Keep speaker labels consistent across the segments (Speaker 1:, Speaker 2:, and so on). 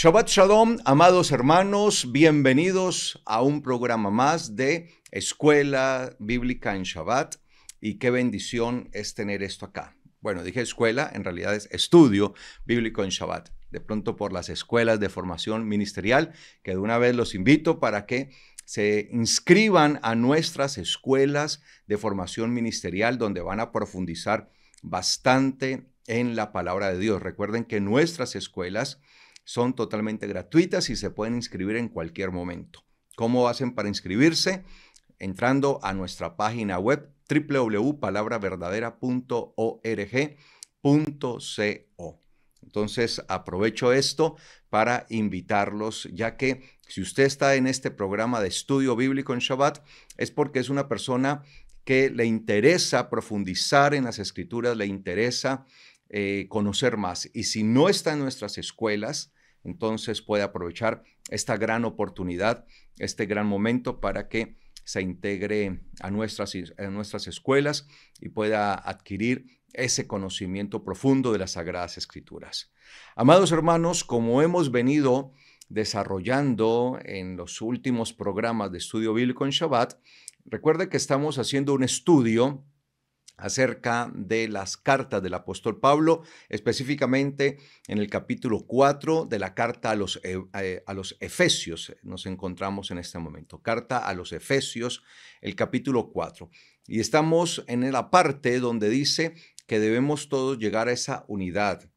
Speaker 1: Shabbat Shalom, amados hermanos, bienvenidos a un programa más de Escuela Bíblica en Shabbat. Y qué bendición es tener esto acá. Bueno, dije escuela, en realidad es estudio bíblico en Shabbat. De pronto por las escuelas de formación ministerial, que de una vez los invito para que se inscriban a nuestras escuelas de formación ministerial, donde van a profundizar bastante en la palabra de Dios. Recuerden que nuestras escuelas son totalmente gratuitas y se pueden inscribir en cualquier momento. ¿Cómo hacen para inscribirse? Entrando a nuestra página web www.palabraVerdadera.org.co. Entonces aprovecho esto para invitarlos, ya que si usted está en este programa de estudio bíblico en Shabbat, es porque es una persona que le interesa profundizar en las escrituras, le interesa conocer más. Y si no está en nuestras escuelas, entonces puede aprovechar esta gran oportunidad, este gran momento para que se integre a nuestras escuelas y pueda adquirir ese conocimiento profundo de las Sagradas Escrituras. Amados hermanos, como hemos venido desarrollando en los últimos programas de estudio bíblico en Shabbat, recuerde que estamos haciendo un estudio acerca de las cartas del apóstol Pablo, específicamente en el capítulo 4 de la carta a los Efesios. Nos encontramos en este momento. Carta a los Efesios, el capítulo 4. Y estamos en la parte donde dice que debemos todos llegar a esa unidad,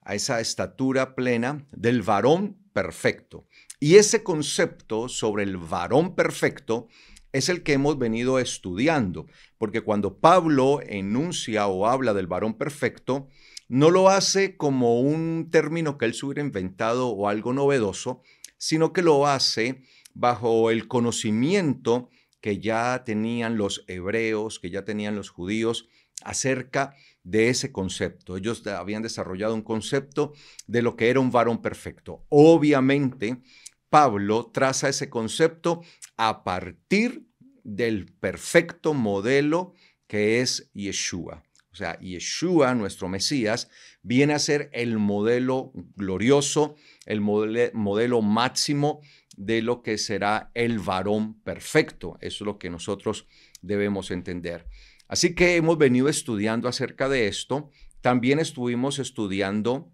Speaker 1: a esa estatura plena del varón perfecto. Y ese concepto sobre el varón perfecto es el que hemos venido estudiando, porque cuando Pablo enuncia o habla del varón perfecto, no lo hace como un término que él se hubiera inventado o algo novedoso, sino que lo hace bajo el conocimiento que ya tenían los hebreos, que ya tenían los judíos acerca de ese concepto. Ellos habían desarrollado un concepto de lo que era un varón perfecto. Obviamente, Pablo traza ese concepto a partir del perfecto modelo que es Yeshua. O sea, Yeshua, nuestro Mesías, viene a ser el modelo glorioso, el modelo máximo de lo que será el varón perfecto. Eso es lo que nosotros debemos entender. Así que hemos venido estudiando acerca de esto. También estuvimos estudiando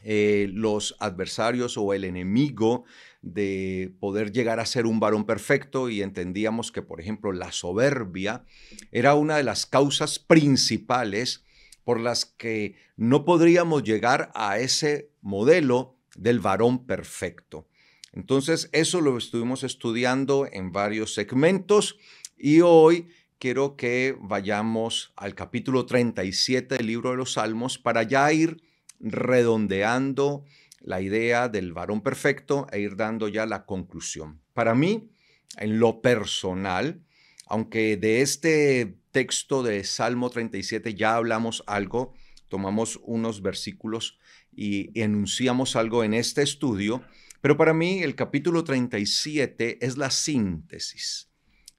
Speaker 1: los adversarios o el enemigo de poder llegar a ser un varón perfecto, y entendíamos que, por ejemplo, la soberbia era una de las causas principales por las que no podríamos llegar a ese modelo del varón perfecto. Entonces, eso lo estuvimos estudiando en varios segmentos y hoy quiero que vayamos al capítulo 37 del libro de los Salmos para ya ir redondeando la idea del varón perfecto e ir dando ya la conclusión. Para mí, en lo personal, aunque de este texto de Salmo 37 ya hablamos algo, tomamos unos versículos y enunciamos algo en este estudio, pero para mí el capítulo 37 es la síntesis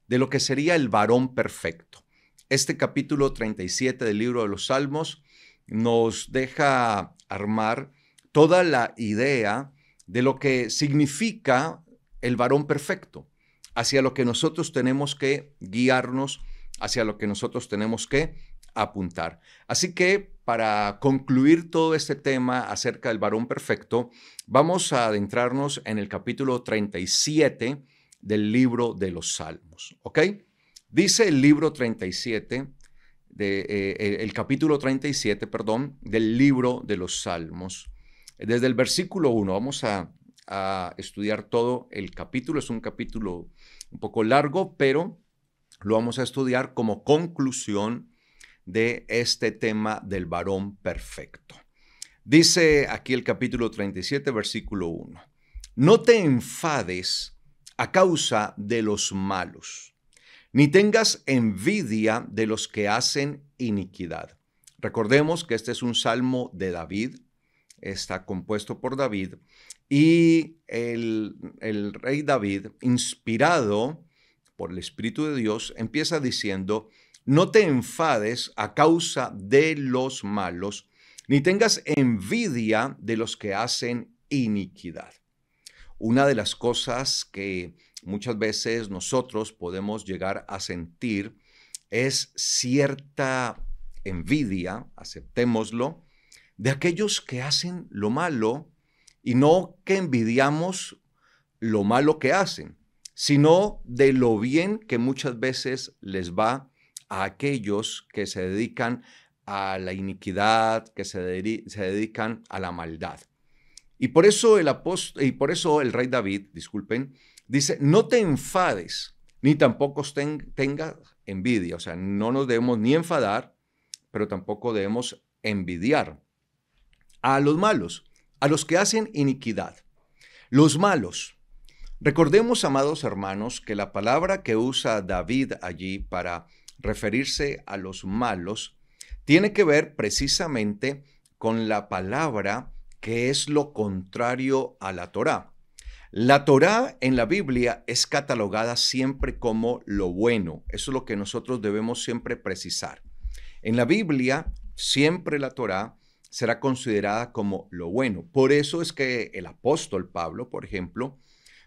Speaker 1: de lo que sería el varón perfecto. Este capítulo 37 del libro de los Salmos nos deja armar toda la idea de lo que significa el varón perfecto, hacia lo que nosotros tenemos que guiarnos, hacia lo que nosotros tenemos que apuntar. Así que para concluir todo este tema acerca del varón perfecto, vamos a adentrarnos en el capítulo 37 del libro de los Salmos, ¿ok? Dice el libro 37, el capítulo 37, perdón, del libro de los Salmos. Desde el versículo 1, vamos a estudiar todo el capítulo. Es un capítulo un poco largo, pero lo vamos a estudiar como conclusión de este tema del varón perfecto. Dice aquí el capítulo 37, versículo 1. No te enfades a causa de los malos, ni tengas envidia de los que hacen iniquidad. Recordemos que este es un salmo de David, está compuesto por David, y el rey David, inspirado por el Espíritu de Dios, empieza diciendo: no te enfades a causa de los malos, ni tengas envidia de los que hacen iniquidad. Una de las cosas que muchas veces nosotros podemos llegar a sentir es cierta envidia, aceptémoslo, de aquellos que hacen lo malo, y no que envidiamos lo malo que hacen, sino de lo bien que muchas veces les va a aquellos que se dedican a la iniquidad, que se dedican a la maldad. Y por eso el rey David, disculpen, dice, no te enfades, ni tampoco tengas envidia. O sea, no nos debemos ni enfadar, pero tampoco debemos envidiar a los malos, a los que hacen iniquidad. Los malos. Recordemos, amados hermanos, que la palabra que usa David allí para referirse a los malos tiene que ver precisamente con la palabra que es lo contrario a la Torá. La Torá en la Biblia es catalogada siempre como lo bueno. Eso es lo que nosotros debemos siempre precisar. En la Biblia, siempre la Torá será considerada como lo bueno. Por eso es que el apóstol Pablo, por ejemplo,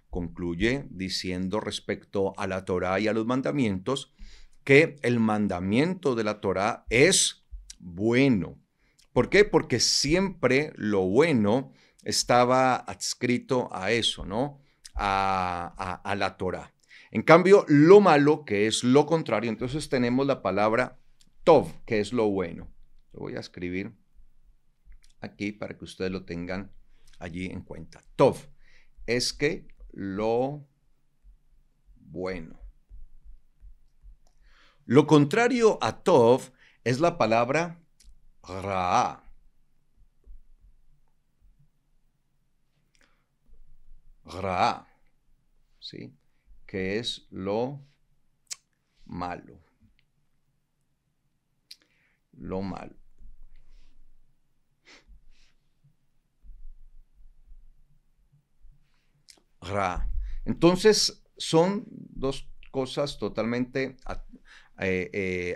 Speaker 1: concluye diciendo respecto a la Torá y a los mandamientos que el mandamiento de la Torá es bueno. ¿Por qué? Porque siempre lo bueno estaba adscrito a eso, ¿no? A la Torá. En cambio, lo malo, que es lo contrario, entonces tenemos la palabra tov, que es lo bueno. Lo voy a escribir aquí para que ustedes lo tengan allí en cuenta. Tov es que lo bueno. Lo contrario a tov es la palabra ra. Ra, ¿sí? Que es lo malo. Lo malo. Ra. Entonces, son dos cosas totalmente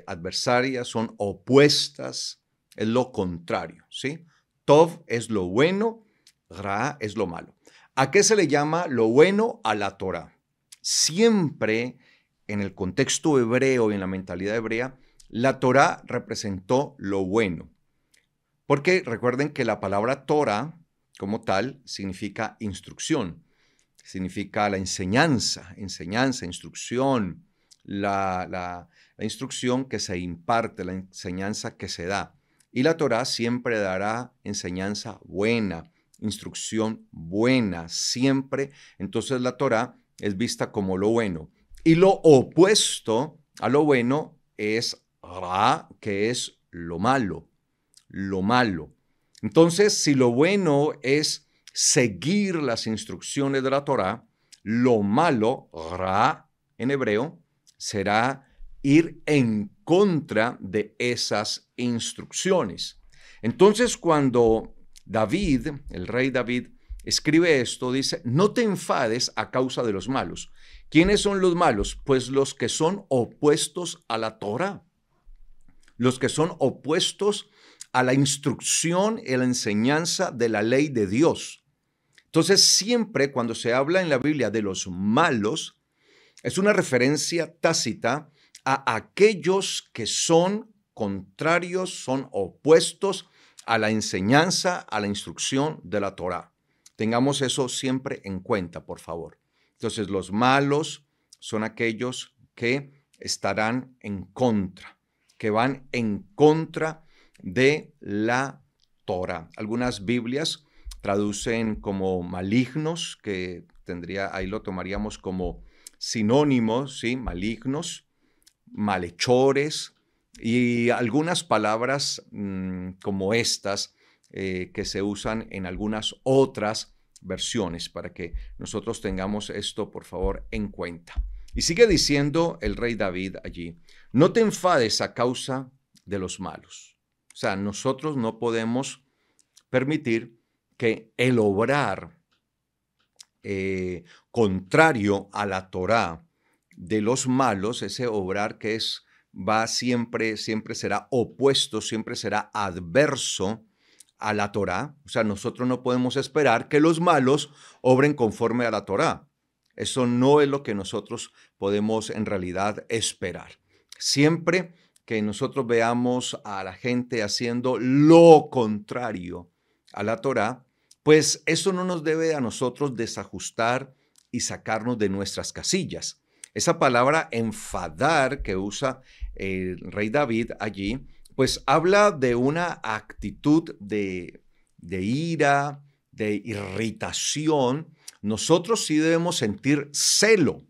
Speaker 1: adversarias, son opuestas, es lo contrario, ¿sí? Tov es lo bueno, Ra es lo malo. ¿A qué se le llama lo bueno? A la Torá. Siempre en el contexto hebreo y en la mentalidad hebrea, la Torá representó lo bueno. Porque recuerden que la palabra Torá, como tal, significa instrucción. Significa la enseñanza, instrucción, la instrucción que se imparte, la enseñanza que se da. Y la Torá siempre dará enseñanza buena, instrucción buena, siempre. Entonces la Torá es vista como lo bueno. Y lo opuesto a lo bueno es Ra, que es lo malo, lo malo. Entonces, si lo bueno es seguir las instrucciones de la Torá, lo malo, Ra en hebreo, será ir en contra de esas instrucciones. Entonces, cuando David, el rey David, escribe esto, dice, no te enfades a causa de los malos. ¿Quiénes son los malos? Pues los que son opuestos a la Torá, los que son opuestos a la instrucción y a la enseñanza de la ley de Dios. Entonces, siempre cuando se habla en la Biblia de los malos, es una referencia tácita a aquellos que son contrarios, son opuestos a la enseñanza, a la instrucción de la Torá. Tengamos eso siempre en cuenta, por favor. Entonces, los malos son aquellos que estarán en contra, que van en contra de la Torá. Algunas Biblias traducen como malignos, que ahí lo tomaríamos como sinónimos, ¿sí? Malignos, malhechores y algunas palabras como estas que se usan en algunas otras versiones para que nosotros tengamos esto, por favor, en cuenta. Y sigue diciendo el rey David allí, no te enfades a causa de los malos. O sea, nosotros no podemos permitir que el obrar contrario a la Torá de los malos, ese obrar que siempre será opuesto, siempre será adverso a la Torá. O sea, nosotros no podemos esperar que los malos obren conforme a la Torá. Eso no es lo que nosotros podemos en realidad esperar. Siempre que nosotros veamos a la gente haciendo lo contrario a la Torá, pues eso no nos debe a nosotros desajustar y sacarnos de nuestras casillas. Esa palabra enfadar que usa el rey David allí, pues habla de una actitud de ira, de irritación. Nosotros sí debemos sentir celo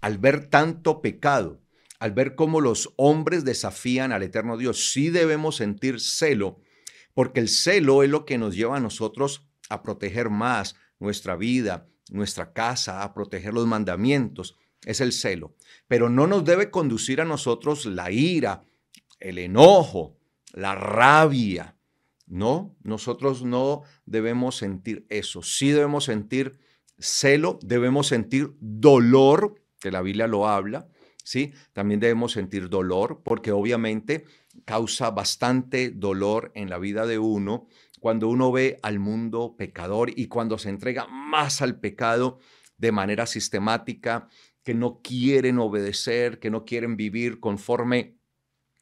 Speaker 1: al ver tanto pecado, al ver cómo los hombres desafían al eterno Dios. Sí debemos sentir celo, porque el celo es lo que nos lleva a nosotros a proteger más nuestra vida, nuestra casa, a proteger los mandamientos. Es el celo. Pero no nos debe conducir a nosotros la ira, el enojo, la rabia. No, nosotros no debemos sentir eso. Sí debemos sentir celo, debemos sentir dolor, que la Biblia lo habla, ¿sí? También debemos sentir dolor, porque obviamente causa bastante dolor en la vida de uno cuando uno ve al mundo pecador y cuando se entrega más al pecado de manera sistemática, que no quieren obedecer, que no quieren vivir conforme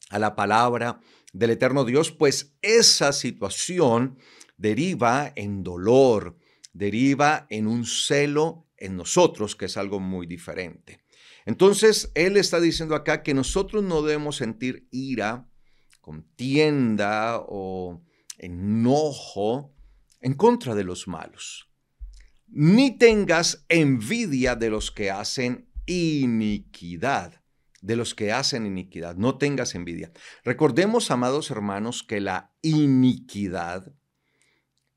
Speaker 1: a la palabra del eterno Dios, pues esa situación deriva en dolor, deriva en un celo en nosotros, que es algo muy diferente. Entonces, él está diciendo acá que nosotros no debemos sentir ira, contienda o enojo en contra de los malos. Ni tengas envidia de los que hacen iniquidad, de los que hacen iniquidad. No tengas envidia. Recordemos, amados hermanos, que la iniquidad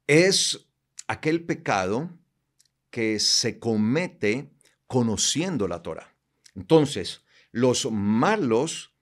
Speaker 1: es aquel pecado que se comete conociendo la Torá. Entonces, los malos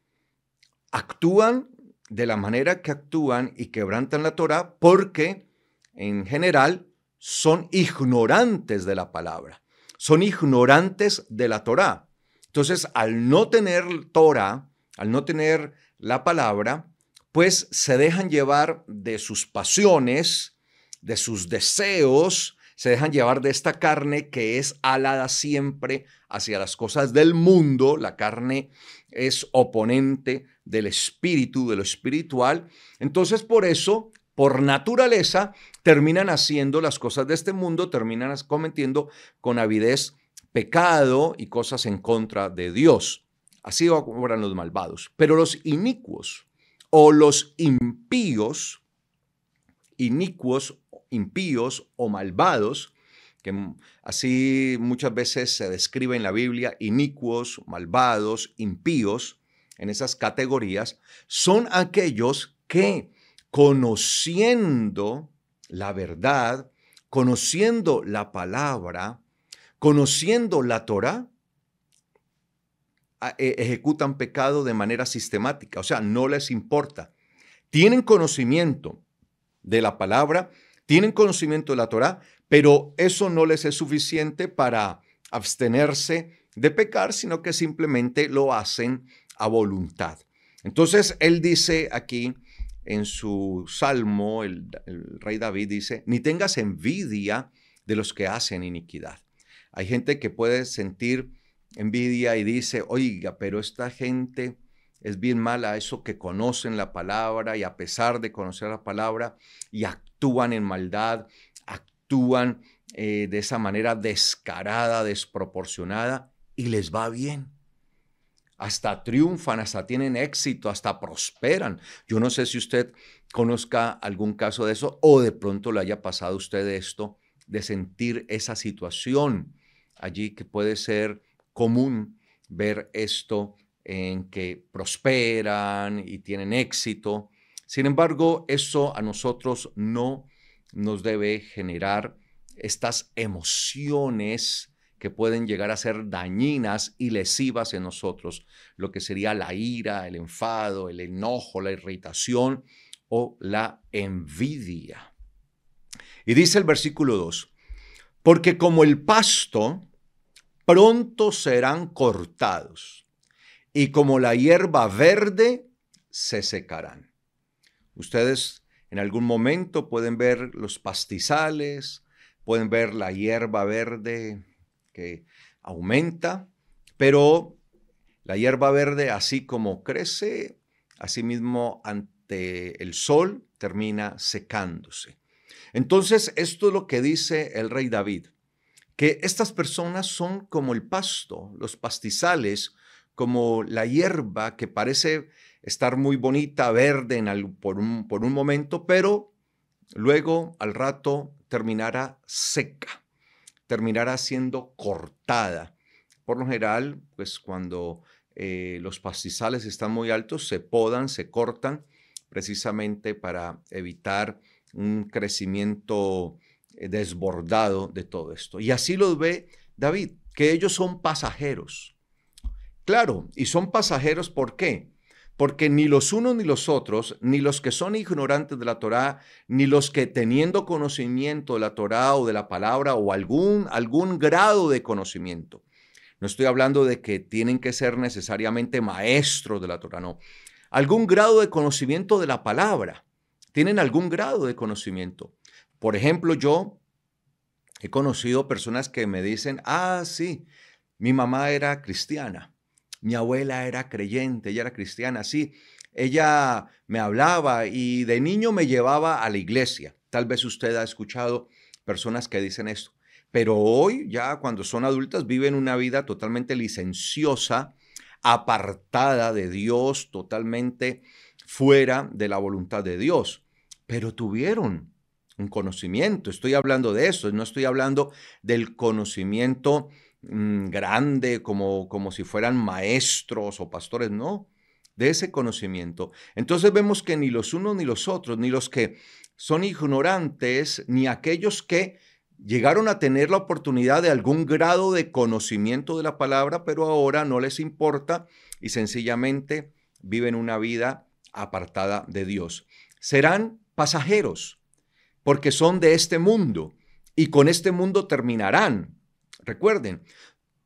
Speaker 1: actúan de la manera que actúan y quebrantan la Torá porque, en general, son ignorantes de la palabra, son ignorantes de la Torá. Entonces, al no tener Torá, al no tener la palabra, pues se dejan llevar de sus pasiones, de sus deseos, se dejan llevar de esta carne que es alada siempre hacia las cosas del mundo. La carne es oponente del espíritu, de lo espiritual. Entonces, por eso, por naturaleza, terminan haciendo las cosas de este mundo, terminan cometiendo con avidez pecado y cosas en contra de Dios. Así obran los malvados. Pero los inicuos o los impíos, impíos o malvados, que así muchas veces se describe en la Biblia, inicuos, malvados, impíos, en esas categorías, son aquellos que conociendo la verdad, conociendo la palabra, conociendo la Torá, ejecutan pecado de manera sistemática, o sea, no les importa. Tienen conocimiento de la palabra, tienen conocimiento de la Torá, pero eso no les es suficiente para abstenerse de pecar, sino que simplemente lo hacen a voluntad. Entonces, él dice aquí en su salmo, el rey David dice, ni tengas envidia de los que hacen iniquidad. Hay gente que puede sentir envidia y dice, oiga, pero esta gente es bien mala, eso que conocen la palabra y a pesar de conocer la palabra y actúan en maldad, actúan de esa manera descarada, desproporcionada y les va bien. Hasta triunfan, hasta tienen éxito, hasta prosperan. Yo no sé si usted conozca algún caso de eso o de pronto le haya pasado a usted esto, de sentir esa situación allí, que puede ser común ver esto en que prosperan y tienen éxito. Sin embargo, eso a nosotros no nos debe generar estas emociones que pueden llegar a ser dañinas y lesivas en nosotros, lo que sería la ira, el enfado, el enojo, la irritación o la envidia. Y dice el versículo 2, porque como el pasto, pronto serán cortados, y como la hierba verde, se secarán. Ustedes En algún momento pueden ver los pastizales, pueden ver la hierba verde que aumenta, pero la hierba verde, así como crece, así mismo ante el sol termina secándose. Entonces, esto es lo que dice el rey David, que estas personas son como el pasto, los pastizales, como la hierba que parece estar muy bonita, verde por un momento, pero luego al rato terminará seca, terminará siendo cortada. Por lo general, pues cuando los pastizales están muy altos, se podan, se cortan, precisamente para evitar un crecimiento desbordado de todo esto. Y así lo ve David, que ellos son pasajeros. Claro, y son pasajeros, ¿por qué? Porque ni los unos ni los otros, ni los que son ignorantes de la Torá, ni los que teniendo conocimiento de la Torá o de la palabra o algún grado de conocimiento. No estoy hablando de que tienen que ser necesariamente maestros de la Torá, no. Algún grado de conocimiento de la palabra. Tienen algún grado de conocimiento. Por ejemplo, yo he conocido personas que me dicen, sí, mi mamá era cristiana, mi abuela era creyente, ella era cristiana, sí, ella me hablaba y de niño me llevaba a la iglesia. Tal vez usted ha escuchado personas que dicen esto, pero hoy ya cuando son adultas viven una vida totalmente licenciosa, apartada de Dios, totalmente fuera de la voluntad de Dios, pero tuvieron un conocimiento. Estoy hablando de eso, no estoy hablando del conocimiento grande como si fueran maestros o pastores, no, de ese conocimiento. Entonces vemos que ni los unos ni los otros, ni los que son ignorantes, ni aquellos que llegaron a tener la oportunidad de algún grado de conocimiento de la palabra, pero ahora no les importa y sencillamente viven una vida apartada de Dios. Serán pasajeros, porque son de este mundo y con este mundo terminarán. Recuerden,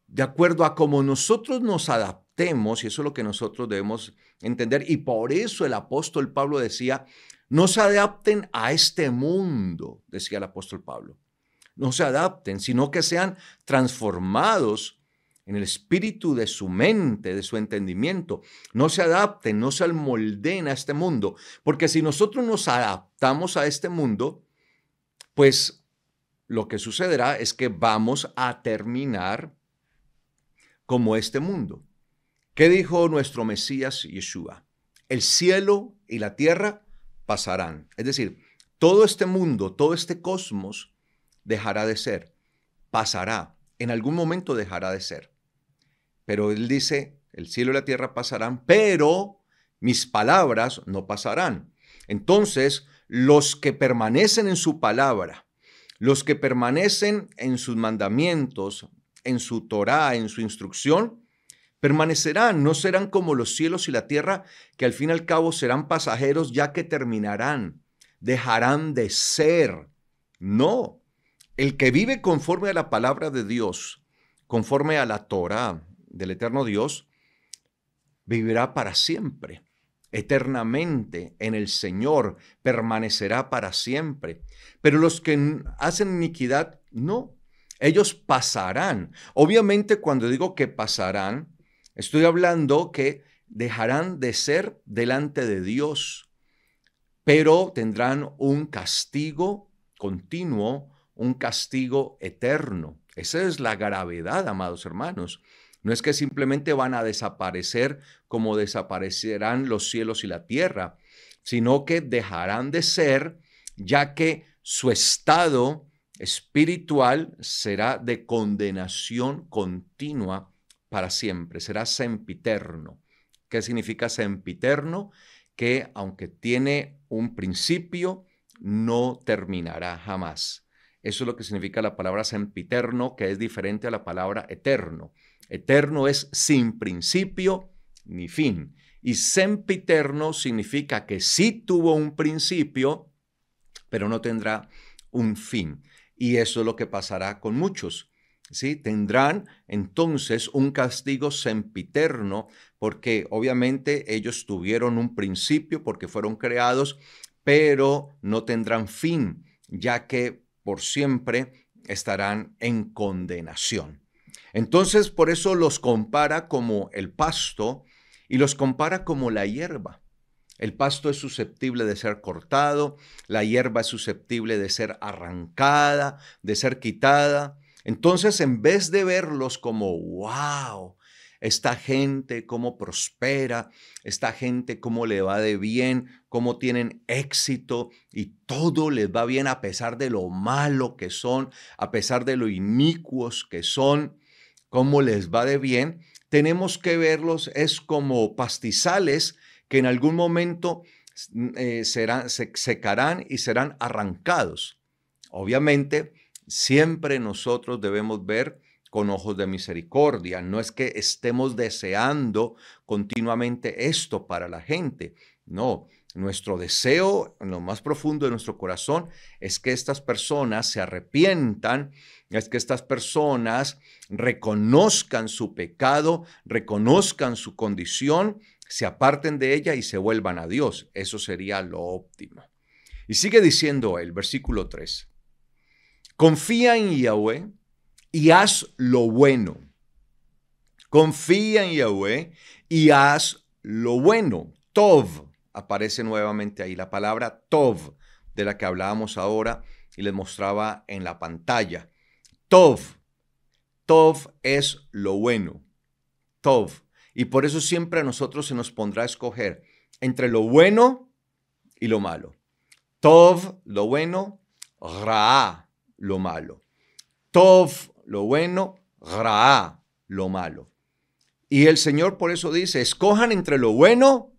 Speaker 1: de acuerdo a cómo nosotros nos adaptemos, y eso es lo que nosotros debemos entender, y por eso el apóstol Pablo decía, no se adapten a este mundo, decía el apóstol Pablo. No se adapten, sino que sean transformados en el espíritu de su mente, de su entendimiento. No se adapten, no se amoldeen a este mundo, porque si nosotros nos adaptamos a este mundo, pues lo que sucederá es que vamos a terminar como este mundo. ¿Qué dijo nuestro Mesías Yeshua? El cielo y la tierra pasarán. Es decir, todo este mundo, todo este cosmos dejará de ser, pasará, en algún momento dejará de ser. Pero él dice, el cielo y la tierra pasarán, pero mis palabras no pasarán. Entonces, los que permanecen en su palabra, los que permanecen en sus mandamientos, en su Torá, en su instrucción, permanecerán, no serán como los cielos y la tierra, que al fin y al cabo serán pasajeros, ya que terminarán, dejarán de ser. No, el que vive conforme a la palabra de Dios, conforme a la Torá del eterno Dios, vivirá para siempre, eternamente en el Señor, permanecerá para siempre. Pero los que hacen iniquidad, no, ellos pasarán. Obviamente cuando digo que pasarán, estoy hablando que dejarán de ser delante de Dios, pero tendrán un castigo continuo, un castigo eterno. Esa es la gravedad, amados hermanos. No es que simplemente van a desaparecer como desaparecerán los cielos y la tierra, sino que dejarán de ser, ya que su estado espiritual será de condenación continua para siempre, será sempiterno. ¿Qué significa sempiterno? Que aunque tiene un principio, no terminará jamás. Eso es lo que significa la palabra sempiterno, que es diferente a la palabra eterno. Eterno es sin principio ni fin. Y sempiterno significa que sí tuvo un principio, pero no tendrá un fin. Y eso es lo que pasará con muchos. ¿Sí? Tendrán entonces un castigo sempiterno, porque obviamente ellos tuvieron un principio, porque fueron creados, pero no tendrán fin, ya que por siempre estarán en condenación. Entonces, por eso los compara como el pasto y los compara como la hierba. El pasto es susceptible de ser cortado, la hierba es susceptible de ser arrancada, de ser quitada. Entonces, en vez de verlos como, wow, esta gente cómo prospera, esta gente cómo le va de bien, cómo tienen éxito y todo les va bien a pesar de lo malo que son, a pesar de lo inicuos que son, cómo les va de bien, tenemos que verlos es como pastizales que en algún momento se secarán y serán arrancados. Obviamente, siempre nosotros debemos ver con ojos de misericordia. No es que estemos deseando continuamente esto para la gente. No, nuestro deseo en lo más profundo de nuestro corazón es que estas personas se arrepientan, es que estas personas reconozcan su pecado, reconozcan su condición, se aparten de ella y se vuelvan a Dios. Eso sería lo óptimo. Y sigue diciendo el versículo 3. Confía en Yahweh y haz lo bueno. Confía en Yahweh y haz lo bueno. Tov, aparece nuevamente ahí la palabra Tov, de la que hablábamos ahora y les mostraba en la pantalla. Tov, Tov es lo bueno. Tov. Y por eso siempre a nosotros se nos pondrá a escoger entre lo bueno y lo malo. Tov, lo bueno, Ra, lo malo. Tov, lo bueno, Ra, lo malo. Y el Señor por eso dice, escojan entre lo bueno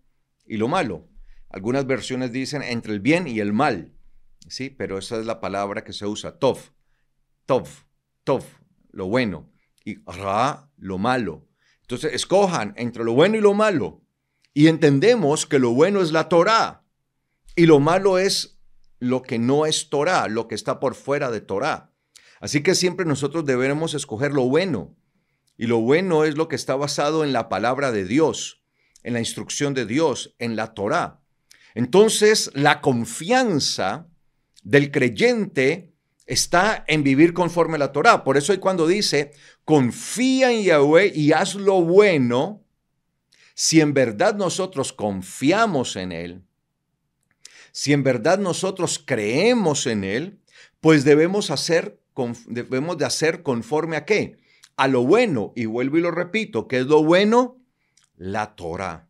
Speaker 1: y lo malo. Algunas versiones dicen entre el bien y el mal. Sí, pero esa es la palabra que se usa, Tov. Tov, Tov, lo bueno. Y Ra, lo malo. Entonces, escojan entre lo bueno y lo malo. Y entendemos que lo bueno es la Torá. Y lo malo es lo que no es Torá, lo que está por fuera de Torá. Así que siempre nosotros deberemos escoger lo bueno. Y lo bueno es lo que está basado en la palabra de Dios, en la instrucción de Dios, en la Torá. Entonces, la confianza del creyente está en vivir conforme a la Torá. Por eso cuando dice, confía en Yahweh y haz lo bueno, si en verdad nosotros confiamos en Él, si en verdad nosotros creemos en Él, pues debemos de hacer conforme a ¿qué? A lo bueno. Y vuelvo y lo repito, ¿qué es lo bueno? La Torá.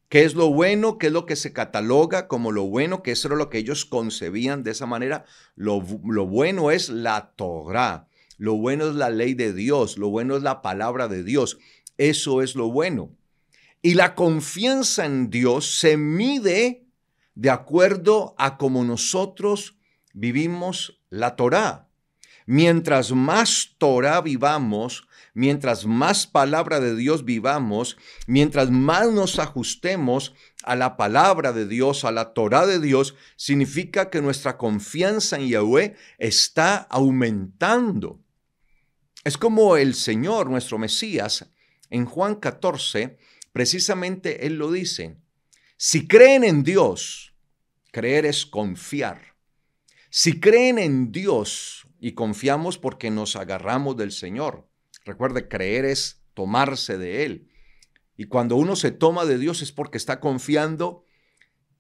Speaker 1: ¿Qué es lo bueno? ¿Qué es lo que se cataloga como lo bueno? Que eso era lo que ellos concebían de esa manera. Lo bueno es la Torá. Lo bueno es la ley de Dios. Lo bueno es la palabra de Dios. Eso es lo bueno. Y la confianza en Dios se mide de acuerdo a cómo nosotros vivimos la Torá. Mientras más Torá vivamos, mientras más palabra de Dios vivamos, mientras más nos ajustemos a la palabra de Dios, a la Torá de Dios, significa que nuestra confianza en Yahweh está aumentando. Es como el Señor, nuestro Mesías, en Juan 14, precisamente Él lo dice. Si creen en Dios, creer es confiar. Si creen en Dios y confiamos porque nos agarramos del Señor. Recuerde, creer es tomarse de Él. Y cuando uno se toma de Dios es porque está confiando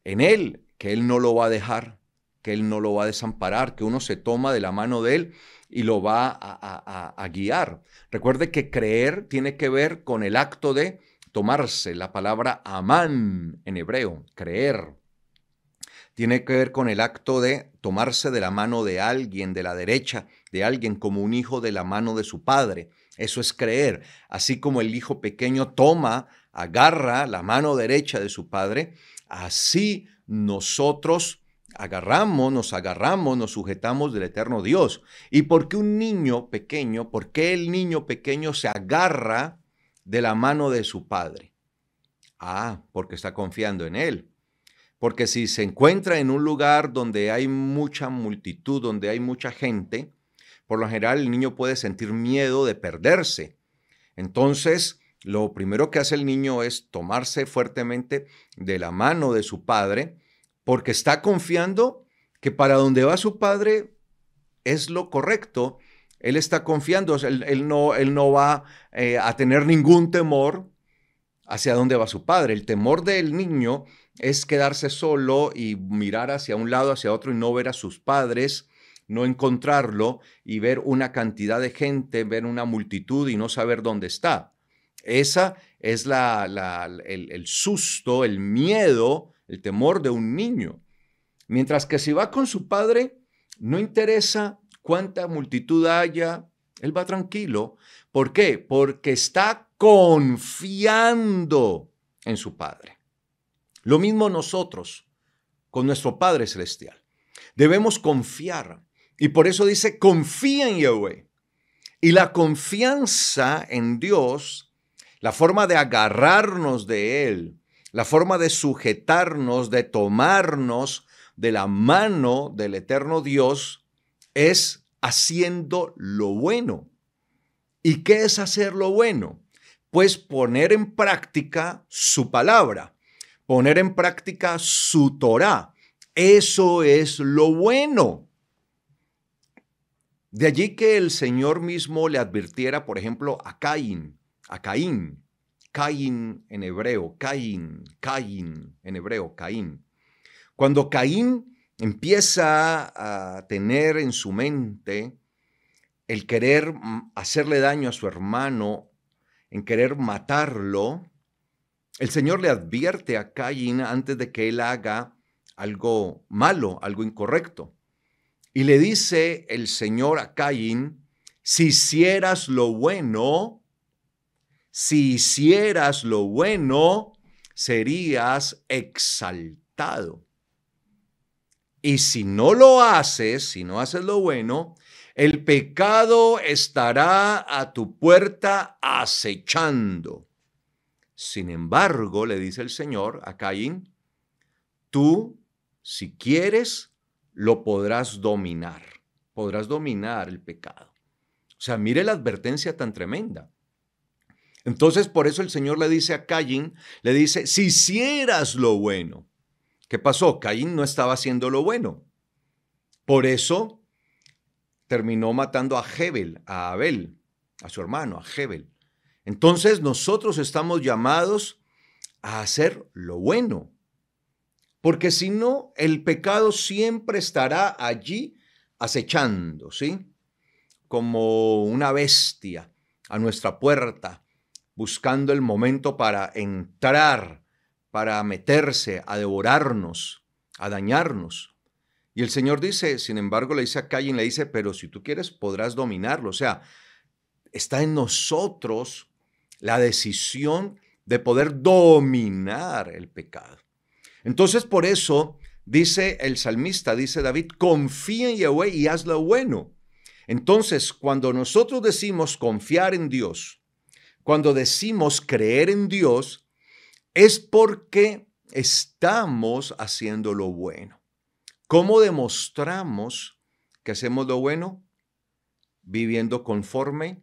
Speaker 1: en Él, que Él no lo va a dejar, que Él no lo va a desamparar, que uno se toma de la mano de Él y lo va a guiar. Recuerde que creer tiene que ver con el acto de tomarse, la palabra amán en hebreo, creer. Tiene que ver con el acto de tomarse de la mano de alguien, de la derecha de alguien, como un hijo de la mano de su padre. Eso es creer. Así como el hijo pequeño agarra la mano derecha de su padre, así nosotros nos sujetamos del eterno Dios. ¿Y por qué un niño pequeño, por qué el niño pequeño se agarra de la mano de su padre? Porque está confiando en él. Porque si se encuentra en un lugar donde hay mucha multitud, donde hay mucha gente, por lo general el niño puede sentir miedo de perderse. Entonces, lo primero que hace el niño es tomarse fuertemente de la mano de su padre porque está confiando que para donde va su padre es lo correcto. Él está confiando, o sea, él no va a tener ningún temor hacia dónde va su padre. El temor del niño es quedarse solo y mirar hacia un lado, hacia otro y no ver a sus padres, no encontrarlo y ver una cantidad de gente, ver una multitud y no saber dónde está. Esa es el susto, el miedo, el temor de un niño. Mientras que si va con su padre, no interesa cuánta multitud haya, él va tranquilo. ¿Por qué? Porque está confiando en su Padre. Lo mismo nosotros con nuestro Padre Celestial. Debemos confiar. Y por eso dice, confía en Yahweh. Y la confianza en Dios, la forma de agarrarnos de Él, la forma de sujetarnos, de tomarnos de la mano del eterno Dios, es haciendo lo bueno. ¿Y qué es hacer lo bueno? Pues poner en práctica su palabra, poner en práctica su Torá. Eso es lo bueno. De allí que el Señor mismo le advirtiera, por ejemplo, a Caín en hebreo, Caín en hebreo, Caín. Cuando Caín empieza a tener en su mente el querer hacerle daño a su hermano, en querer matarlo, el Señor le advierte a Caín antes de que él haga algo malo, algo incorrecto. Y le dice el Señor a Caín, si hicieras lo bueno, serías exaltado. Y si no lo haces, si no haces lo bueno, el pecado estará a tu puerta acechando. Sin embargo, le dice el Señor a Caín, tú, si quieres, lo podrás dominar el pecado. O sea, mire la advertencia tan tremenda. Entonces, por eso el Señor le dice a Caín, le dice, si hicieras lo bueno. ¿Qué pasó? Caín no estaba haciendo lo bueno. Por eso terminó matando a Abel, a su hermano, a Jebel. Entonces nosotros estamos llamados a hacer lo bueno, porque si no, el pecado siempre estará allí acechando, ¿sí? Como una bestia a nuestra puerta, buscando el momento para entrar, para meterse, a devorarnos, a dañarnos. Y el Señor dice, sin embargo, le dice a Caín, le dice, pero si tú quieres podrás dominarlo. O sea, está en nosotros la decisión de poder dominar el pecado. Entonces, por eso dice el salmista, dice David, confía en Yahweh y haz lo bueno. Entonces, cuando nosotros decimos confiar en Dios, cuando decimos creer en Dios, es porque estamos haciendo lo bueno. ¿Cómo demostramos que hacemos lo bueno? Viviendo conforme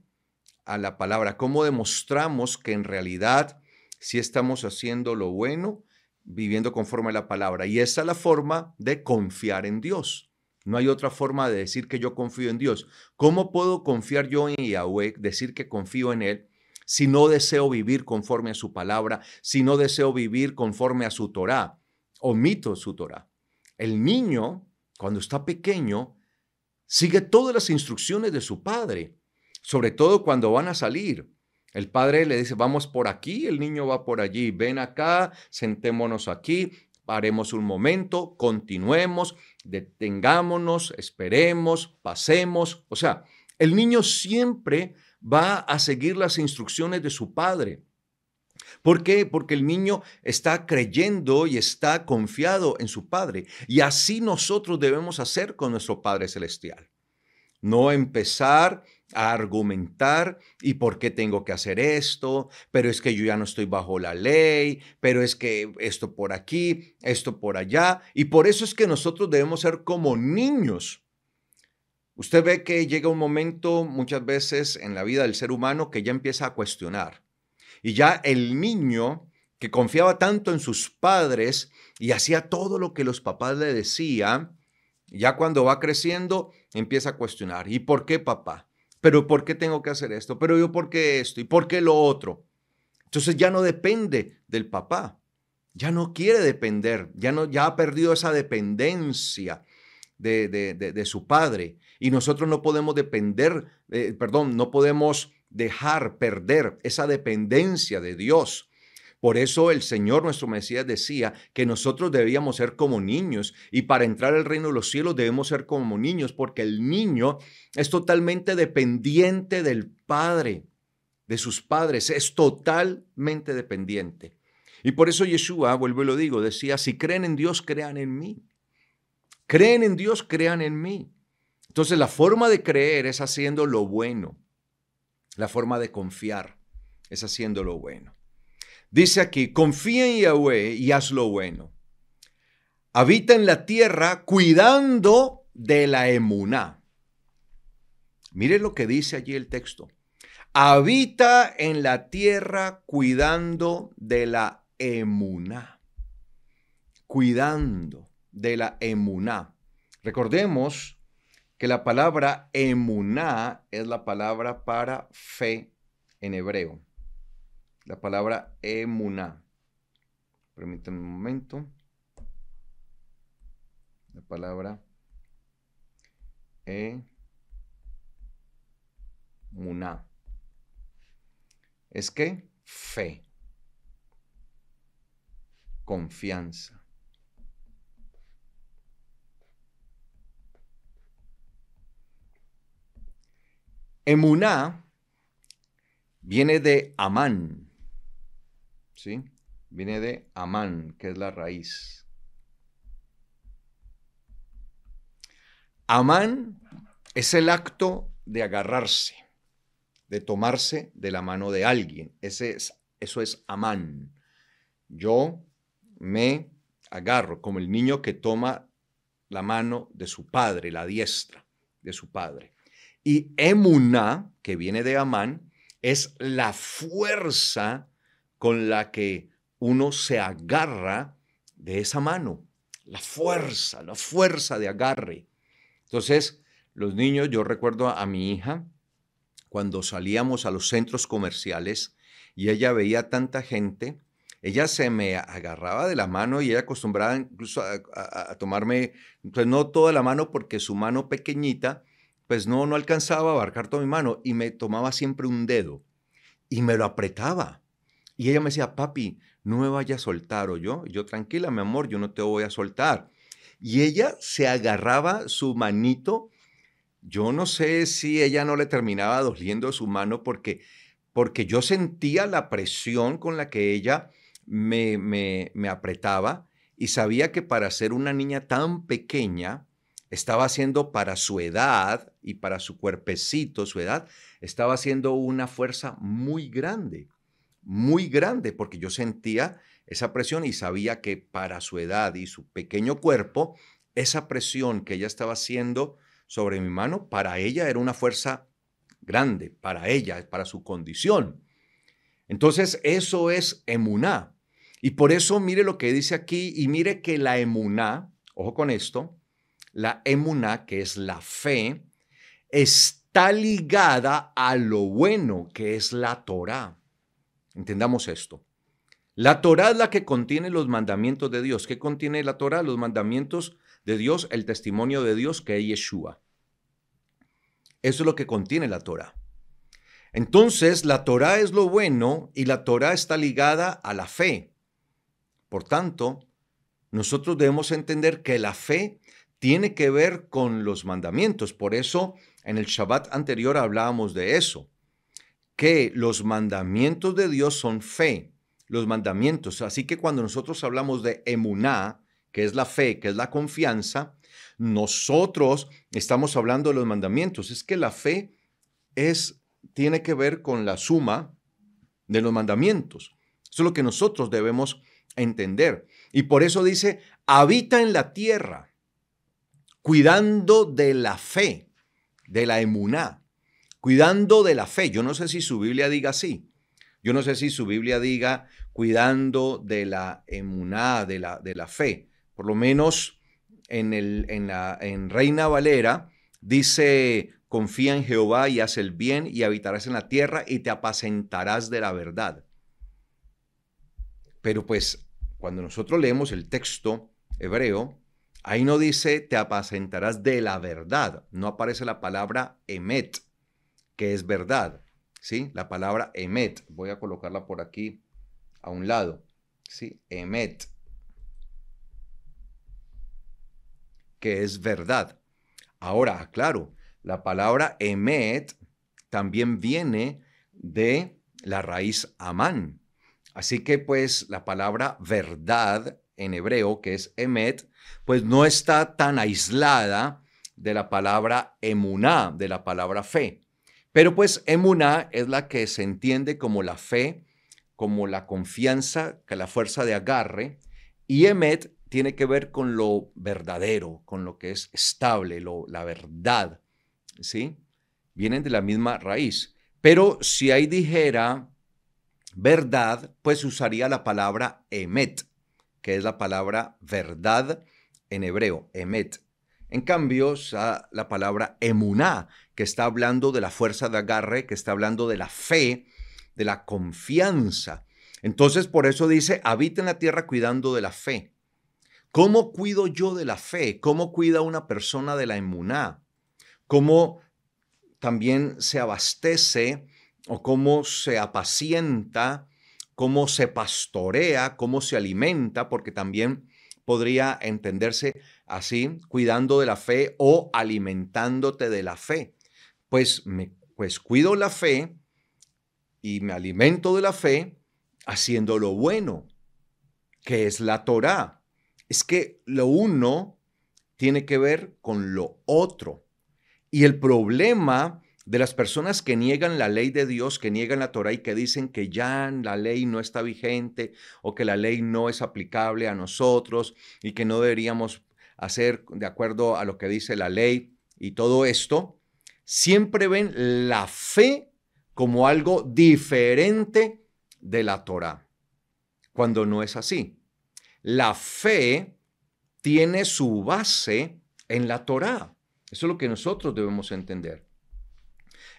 Speaker 1: a la palabra. ¿Cómo demostramos que en realidad sí estamos haciendo lo bueno? Viviendo conforme a la palabra. Y esa es la forma de confiar en Dios. No hay otra forma de decir que yo confío en Dios. ¿Cómo puedo confiar yo en Yahweh, decir que confío en Él, si no deseo vivir conforme a su palabra, si no deseo vivir conforme a su Torá? Omito su Torá. El niño, cuando está pequeño, sigue todas las instrucciones de su padre, sobre todo cuando van a salir. El padre le dice, vamos por aquí, el niño va por allí, ven acá, sentémonos aquí, paremos un momento, continuemos, detengámonos, esperemos, pasemos. O sea, el niño siempre va a seguir las instrucciones de su padre. ¿Por qué? Porque el niño está creyendo y está confiado en su Padre. Y así nosotros debemos hacer con nuestro Padre Celestial. No empezar a argumentar, ¿y por qué tengo que hacer esto? Pero es que yo ya no estoy bajo la ley, pero es que esto por aquí, esto por allá. Y por eso es que nosotros debemos ser como niños. Usted ve que llega un momento muchas veces en la vida del ser humano que ya empieza a cuestionar. Y ya el niño que confiaba tanto en sus padres y hacía todo lo que los papás le decían, ya cuando va creciendo empieza a cuestionar, ¿y por qué papá? ¿Pero por qué tengo que hacer esto? ¿Pero yo por qué esto? ¿Y por qué lo otro? Entonces ya no depende del papá, ya no quiere depender, ya ha perdido esa dependencia de su padre. Y nosotros no podemos no podemos dejar perder esa dependencia de Dios. Por eso el Señor, nuestro Mesías, decía que nosotros debíamos ser como niños y para entrar al reino de los cielos debemos ser como niños, porque el niño es totalmente dependiente del Padre, de sus padres, es totalmente dependiente. Y por eso Yeshua, vuelvo y lo digo, decía, si creen en Dios, crean en mí. Creen en Dios, crean en mí. Entonces la forma de creer es haciendo lo bueno. La forma de confiar es haciendo lo bueno. Dice aquí, confía en Yahweh y haz lo bueno. Habita en la tierra cuidando de la emuná. Mire lo que dice allí el texto. Habita en la tierra cuidando de la emuná. Cuidando de la emuná. Recordemos que la palabra emuná es la palabra para fe en hebreo. La palabra emuná. Permítanme un momento. La palabra emuná. ¿Es qué? Fe. Confianza. Emuná viene de Amán. ¿Sí? Viene de Amán, que es la raíz. Amán es el acto de agarrarse, de tomarse de la mano de alguien. Eso es Amán. Yo me agarro como el niño que toma la mano de su padre, la diestra de su padre. Y emuná, que viene de Amán, es la fuerza con la que uno se agarra de esa mano. La fuerza de agarre. Entonces, los niños, yo recuerdo a mi hija, cuando salíamos a los centros comerciales y ella veía tanta gente, ella se me agarraba de la mano y ella acostumbraba incluso a tomarme, pues no toda la mano porque su mano pequeñita, pues no alcanzaba a abarcar toda mi mano y me tomaba siempre un dedo y me lo apretaba. Y ella me decía, papi, no me vaya a soltar, ¿o yo? Y yo, tranquila, mi amor, yo no te voy a soltar. Y ella se agarraba su manito. Yo no sé si ella no le terminaba doliendo su mano porque yo sentía la presión con la que ella me apretaba y sabía que para ser una niña tan pequeña, estaba haciendo para su edad y para su cuerpecito, su edad, estaba haciendo una fuerza muy grande, porque yo sentía esa presión y sabía que para su edad y su pequeño cuerpo, esa presión que ella estaba haciendo sobre mi mano, para ella era una fuerza grande, para ella, para su condición. Entonces, eso es emuná. Y por eso mire lo que dice aquí y mire que la emuná, ojo con esto, la emuná, que es la fe, está ligada a lo bueno, que es la Torá. Entendamos esto. La Torá es la que contiene los mandamientos de Dios. ¿Qué contiene la Torá? Los mandamientos de Dios, el testimonio de Dios, que es Yeshua. Eso es lo que contiene la Torá. Entonces, la Torá es lo bueno y la Torá está ligada a la fe. Por tanto, nosotros debemos entender que la fe tiene que ver con los mandamientos. Por eso, en el Shabbat anterior hablábamos de eso, que los mandamientos de Dios son fe, los mandamientos. Así que cuando nosotros hablamos de emuná, que es la fe, que es la confianza, nosotros estamos hablando de los mandamientos. Es que la fe tiene que ver con la suma de los mandamientos. Eso es lo que nosotros debemos entender. Y por eso dice, habita en la tierra, cuidando de la fe, de la emuná, cuidando de la fe. Yo no sé si su Biblia diga así, Yo no sé si su Biblia diga cuidando de la emuná, de la fe. Por lo menos en Reina Valera dice, confía en Jehová y haz el bien y habitarás en la tierra y te apacentarás de la verdad. Pero pues cuando nosotros leemos el texto hebreo, ahí no dice te apacentarás de la verdad, no aparece la palabra emet, que es verdad, ¿sí? La palabra emet, voy a colocarla por aquí a un lado, ¿sí? Emet, que es verdad. Ahora, claro, la palabra emet también viene de la raíz amán. Así que pues la palabra verdad en hebreo, que es emet, pues no está tan aislada de la palabra emuná, de la palabra fe. Pero pues emuná es la que se entiende como la fe, como la confianza, que la fuerza de agarre, y emet tiene que ver con lo verdadero, con lo que es estable, la verdad, ¿sí? Vienen de la misma raíz. Pero si ahí dijera verdad, pues usaría la palabra emet, que es la palabra verdad en hebreo, emet. En cambio, la palabra emuná, que está hablando de la fuerza de agarre, que está hablando de la fe, de la confianza. Entonces, por eso dice, habita en la tierra cuidando de la fe. ¿Cómo cuido yo de la fe? ¿Cómo cuida una persona de la emuná? ¿Cómo también se abastece o cómo se apacienta, cómo se pastorea, cómo se alimenta? Porque también podría entenderse así, cuidando de la fe o alimentándote de la fe. Pues cuido la fe y me alimento de la fe haciendo lo bueno, que es la Torá. Es que lo uno tiene que ver con lo otro. Y el problema de las personas que niegan la ley de Dios, que niegan la Torá y que dicen que ya la ley no está vigente o que la ley no es aplicable a nosotros y que no deberíamos hacer de acuerdo a lo que dice la ley y todo esto, siempre ven la fe como algo diferente de la Torá, cuando no es así. La fe tiene su base en la Torá. Eso es lo que nosotros debemos entender.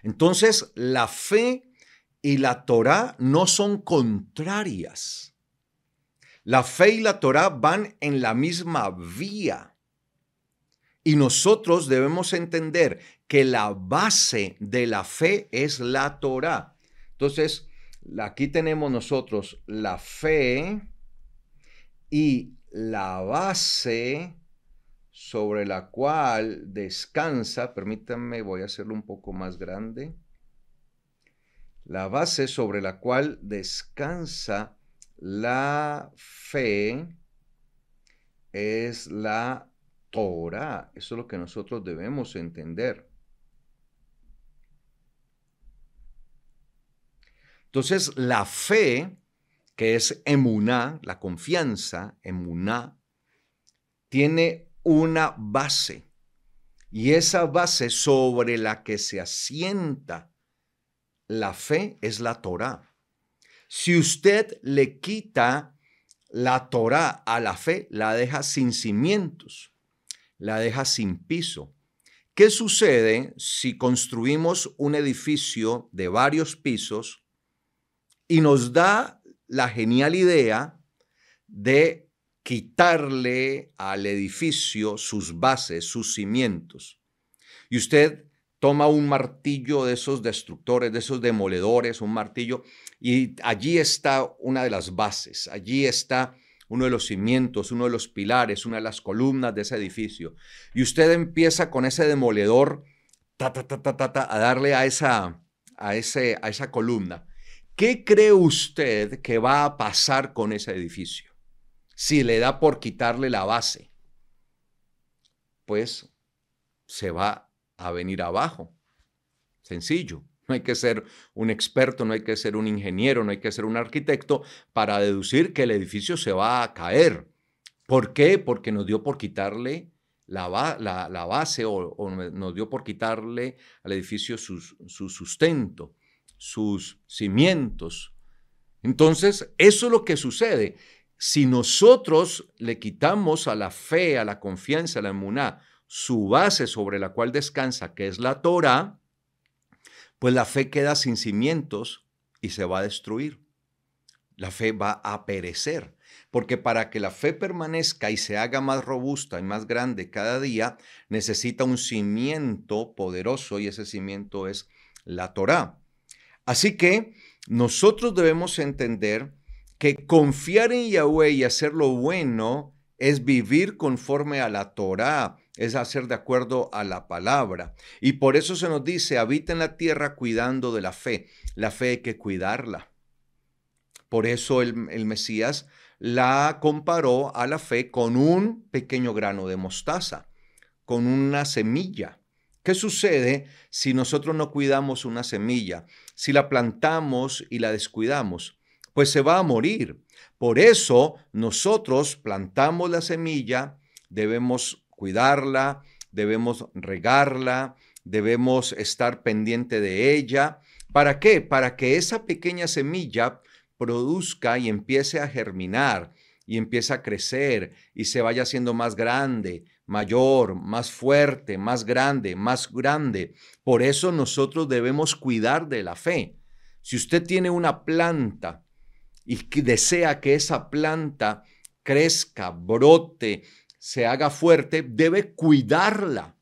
Speaker 1: Entonces, la fe y la Torá no son contrarias. La fe y la Torá van en la misma vía. Y nosotros debemos entender que la base de la fe es la Torá. Entonces, aquí tenemos nosotros la fe y la base sobre la cual descansa, permítanme, voy a hacerlo un poco más grande. La base sobre la cual descansa la fe es la Torá. Eso es lo que nosotros debemos entender. Entonces, la fe, que es emuná, la confianza, emuná, tiene una base. Y esa base sobre la que se asienta la fe es la Torá. Si usted le quita la Torá a la fe, la deja sin cimientos, la deja sin piso. ¿Qué sucede si construimos un edificio de varios pisos y nos da la genial idea de quitarle al edificio sus bases, sus cimientos? Y usted toma un martillo de esos destructores, de esos demoledores, un martillo, y allí está una de las bases, allí está uno de los cimientos, uno de los pilares, una de las columnas de ese edificio. Y usted empieza con ese demoledor a darle a esa columna. ¿Qué cree usted que va a pasar con ese edificio si le da por quitarle la base? Pues se va a venir abajo. Sencillo. No hay que ser un experto, no hay que ser un ingeniero, no hay que ser un arquitecto para deducir que el edificio se va a caer. ¿Por qué? Porque nos dio por quitarle la base o nos dio por quitarle al edificio su sustento, sus cimientos, Entonces, eso es lo que sucede. Si nosotros le quitamos a la fe, a la confianza, a la emuná, su base sobre la cual descansa, que es la Torá, pues la fe queda sin cimientos y se va a destruir. La fe va a perecer, porque para que la fe permanezca y se haga más robusta y más grande cada día, necesita un cimiento poderoso y ese cimiento es la Torá. Así que nosotros debemos entender que confiar en Yahweh y hacer lo bueno es vivir conforme a la Torá, es hacer de acuerdo a la palabra. Y por eso se nos dice, habita en la tierra cuidando de la fe. La fe hay que cuidarla. Por eso el Mesías la comparó a la fe con un pequeño grano de mostaza, con una semilla. ¿Qué sucede si nosotros no cuidamos una semilla? Si la plantamos y la descuidamos, pues se va a morir. Por eso nosotros plantamos la semilla, debemos cuidarla, debemos regarla, debemos estar pendiente de ella. ¿Para qué? Para que esa pequeña semilla produzca y empiece a germinar y empiece a crecer y se vaya haciendo más grande, mayor, más fuerte, más grande, más grande. Por eso nosotros debemos cuidar de la fe. Si usted tiene una planta y desea que esa planta crezca, brote, se haga fuerte, debe cuidarla.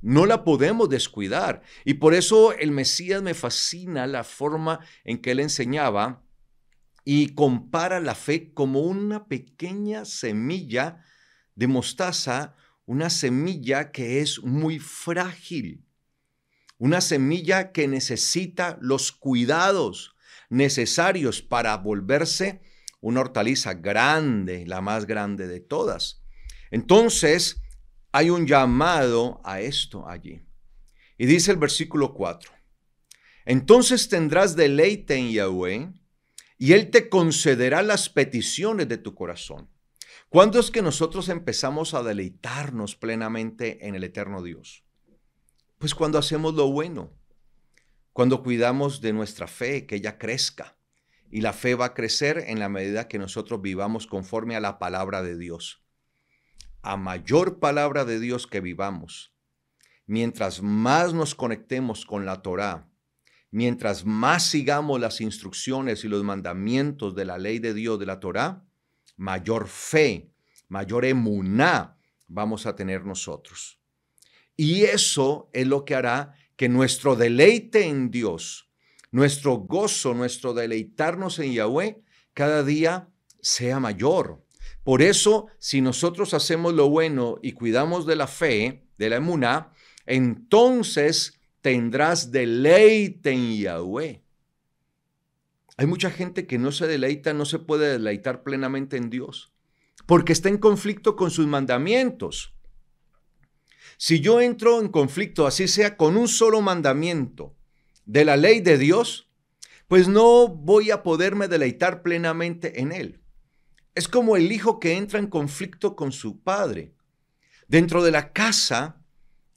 Speaker 1: No la podemos descuidar. Y por eso el Mesías me fascina la forma en que él enseñaba y compara la fe como una pequeña semilla de mostaza, una semilla que es muy frágil, una semilla que necesita los cuidados necesarios para volverse una hortaliza grande, la más grande de todas. Entonces, hay un llamado a esto allí. Y dice el versículo 4, entonces tendrás deleite en Yahweh, y Él te concederá las peticiones de tu corazón. ¿Cuándo es que nosotros empezamos a deleitarnos plenamente en el eterno Dios? Pues cuando hacemos lo bueno, cuando cuidamos de nuestra fe, que ella crezca. Y la fe va a crecer en la medida que nosotros vivamos conforme a la palabra de Dios. A mayor palabra de Dios que vivamos, mientras más nos conectemos con la Torá, mientras más sigamos las instrucciones y los mandamientos de la ley de Dios, de la Torá, mayor fe, mayor emuná vamos a tener nosotros. Y eso es lo que hará que nuestro deleite en Dios, nuestro gozo, nuestro deleitarnos en Yahweh, cada día sea mayor. Por eso, si nosotros hacemos lo bueno y cuidamos de la fe, de la emuná, entonces tendrás deleite en Yahweh. Hay mucha gente que no se deleita, no se puede deleitar plenamente en Dios, porque está en conflicto con sus mandamientos. Si yo entro en conflicto, así sea con un solo mandamiento de la ley de Dios, pues no voy a poderme deleitar plenamente en Él. Es como el hijo que entra en conflicto con su padre. Dentro de la casa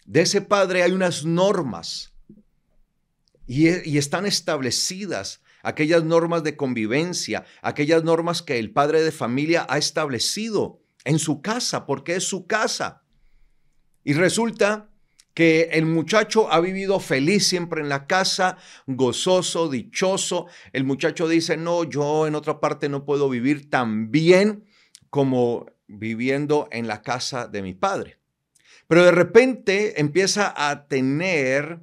Speaker 1: de ese padre hay unas normas y están establecidas aquellas normas de convivencia, aquellas normas que el padre de familia ha establecido en su casa, porque es su casa. Y resulta que el muchacho ha vivido feliz siempre en la casa, gozoso, dichoso. El muchacho dice, no, yo en otra parte no puedo vivir tan bien como viviendo en la casa de mi padre. Pero de repente empieza a tener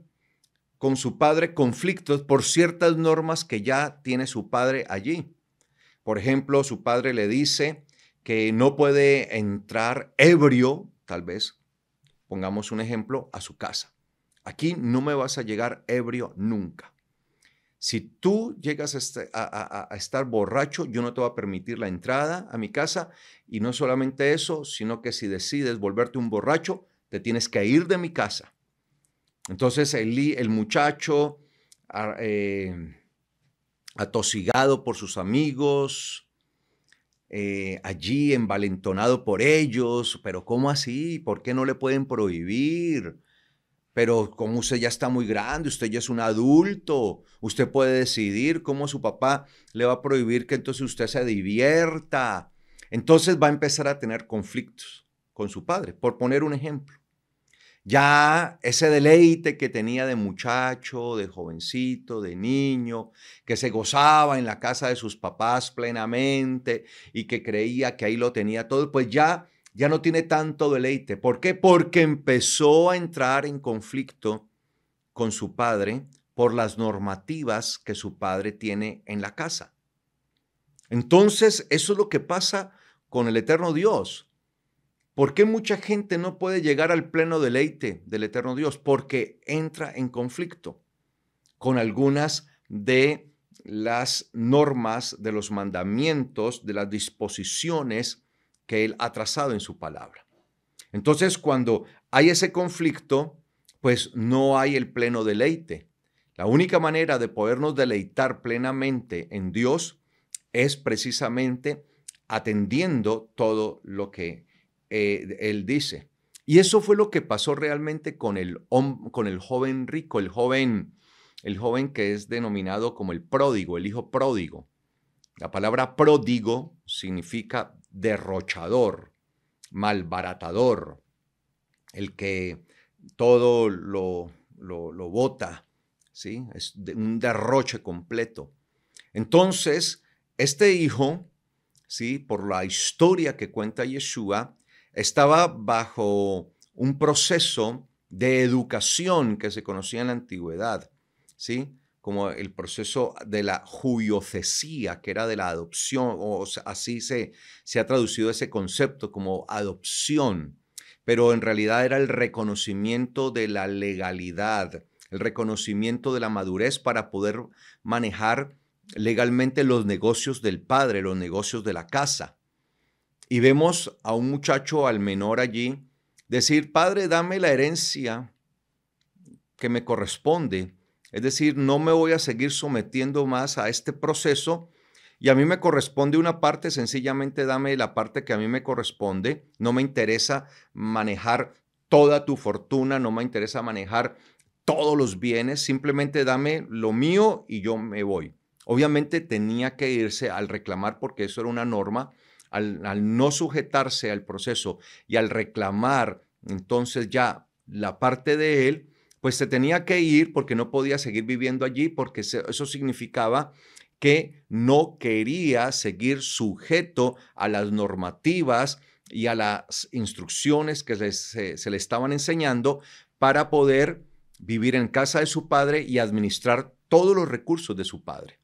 Speaker 1: con su padre conflictos por ciertas normas que ya tiene su padre allí. Por ejemplo, su padre le dice que no puede entrar ebrio, tal vez, pongamos un ejemplo, a su casa. Aquí no me vas a llegar ebrio nunca. Si tú llegas a estar borracho, yo no te voy a permitir la entrada a mi casa. Y no solamente eso, sino que si decides volverte un borracho, te tienes que ir de mi casa. Entonces el muchacho, atosigado por sus amigos, allí envalentonado por ellos, pero ¿cómo así? ¿Por qué no le pueden prohibir? pero como usted ya está muy grande, usted ya es un adulto, usted puede decidir cómo su papá le va a prohibir que entonces usted se divierta. Entonces va a empezar a tener conflictos con su padre, por poner un ejemplo. Ya ese deleite que tenía de muchacho, de jovencito, de niño, que se gozaba en la casa de sus papás plenamente y que creía que ahí lo tenía todo, pues ya no tiene tanto deleite. ¿Por qué? Porque empezó a entrar en conflicto con su padre por las normativas que su padre tiene en la casa. Entonces, eso es lo que pasa con el eterno Dios. ¿Por qué mucha gente no puede llegar al pleno deleite del eterno Dios? Porque entra en conflicto con algunas de las normas, de los mandamientos, de las disposiciones que Él ha trazado en su palabra. Entonces, cuando hay ese conflicto, pues no hay el pleno deleite. La única manera de podernos deleitar plenamente en Dios es precisamente atendiendo todo lo que Él dice. Y eso fue lo que pasó realmente con el joven rico, el joven que es denominado como el pródigo, el hijo pródigo. La palabra pródigo significa derrochador, malbaratador, el que todo lo bota, ¿sí? Es un derroche completo. Entonces, este hijo, ¿sí? Por la historia que cuenta Yeshua, estaba bajo un proceso de educación que se conocía en la antigüedad, ¿sí? Como el proceso de la juiocesía, que era de la adopción, o así se ha traducido ese concepto como adopción, pero en realidad era el reconocimiento de la legalidad, el reconocimiento de la madurez para poder manejar legalmente los negocios del padre, los negocios de la casa. Y vemos a un muchacho, al menor allí, decir, padre, dame la herencia que me corresponde. Es decir, no me voy a seguir sometiendo más a este proceso y a mí me corresponde una parte, sencillamente dame la parte que a mí me corresponde. No me interesa manejar toda tu fortuna, no me interesa manejar todos los bienes, simplemente dame lo mío y yo me voy. Obviamente tenía que irse al reclamar porque eso era una norma, al no sujetarse al proceso y al reclamar entonces ya la parte de él, pues se tenía que ir porque no podía seguir viviendo allí porque eso significaba que no quería seguir sujeto a las normativas y a las instrucciones que se le estaban enseñando para poder vivir en casa de su padre y administrar todos los recursos de su padre.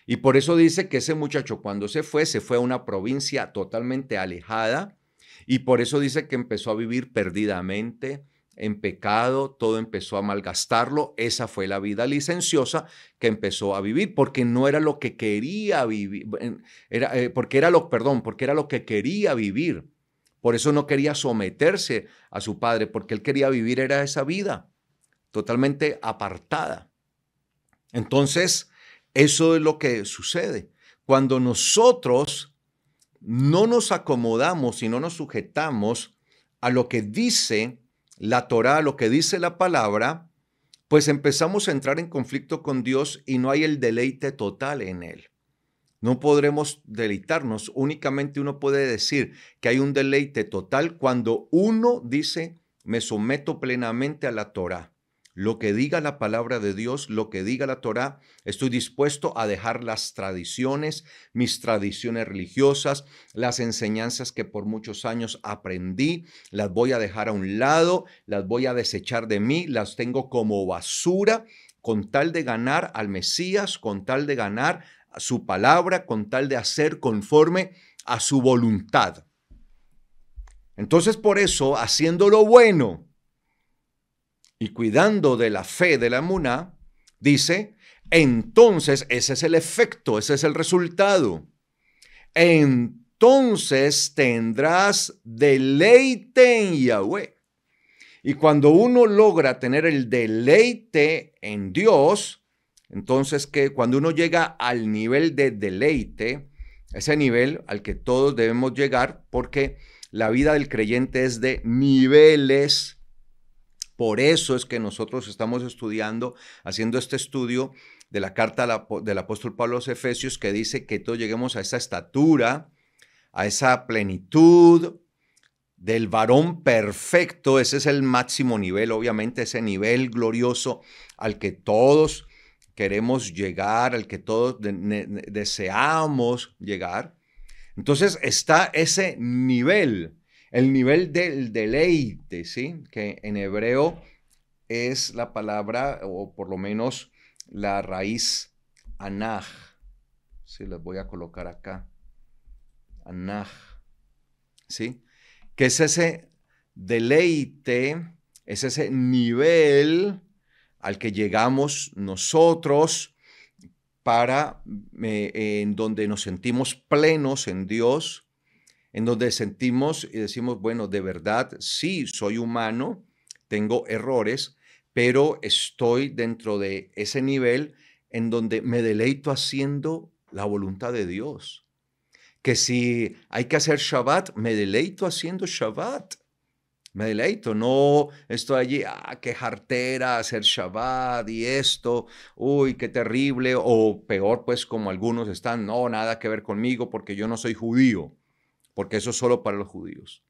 Speaker 1: Y por eso dice que ese muchacho cuando se fue a una provincia totalmente alejada y por eso dice que empezó a vivir perdidamente, en pecado, todo empezó a malgastarlo. Esa fue la vida licenciosa que empezó a vivir porque no era lo que quería vivir, porque era lo que quería vivir. Por eso no quería someterse a su padre, porque él quería vivir era esa vida totalmente apartada. Entonces, eso es lo que sucede. Cuando nosotros no nos acomodamos y no nos sujetamos a lo que dice la Torá, a lo que dice la palabra, pues empezamos a entrar en conflicto con Dios y no hay el deleite total en Él. No podremos deleitarnos. Únicamente uno puede decir que hay un deleite total cuando uno dice, me someto plenamente a la Torá. Lo que diga la palabra de Dios, lo que diga la Torá, estoy dispuesto a dejar las tradiciones, mis tradiciones religiosas, las enseñanzas que por muchos años aprendí, las voy a dejar a un lado, las voy a desechar de mí, las tengo como basura, con tal de ganar al Mesías, con tal de ganar a su palabra, con tal de hacer conforme a su voluntad. Entonces, por eso, haciendo lo bueno y cuidando de la fe de la emuná, dice, entonces ese es el efecto, ese es el resultado. Entonces tendrás deleite en Yahweh. Y cuando uno logra tener el deleite en Dios, entonces que cuando uno llega al nivel de deleite, ese nivel al que todos debemos llegar, porque la vida del creyente es de niveles. Por eso es que nosotros estamos estudiando, haciendo este estudio de la carta del apóstol Pablo a los Efesios, que dice que todos lleguemos a esa estatura, a esa plenitud del varón perfecto. Ese es el máximo nivel, obviamente, ese nivel glorioso al que todos queremos llegar, al que todos deseamos llegar. Entonces está ese nivel, el nivel del deleite, ¿sí? Que en hebreo es la palabra, o por lo menos la raíz anaj. Sí, les voy a colocar acá. Anaj, ¿sí? Que es ese deleite, es ese nivel al que llegamos nosotros en donde nos sentimos plenos en Dios, en donde sentimos y decimos, bueno, de verdad, sí, soy humano, tengo errores, pero estoy dentro de ese nivel en donde me deleito haciendo la voluntad de Dios. Que si hay que hacer Shabbat, me deleito haciendo Shabbat. Me deleito, no estoy allí, qué jartera hacer Shabbat y esto, uy, qué terrible, o peor, pues como algunos están, no, nada que ver conmigo porque yo no soy judío, porque eso es solo para los judíos.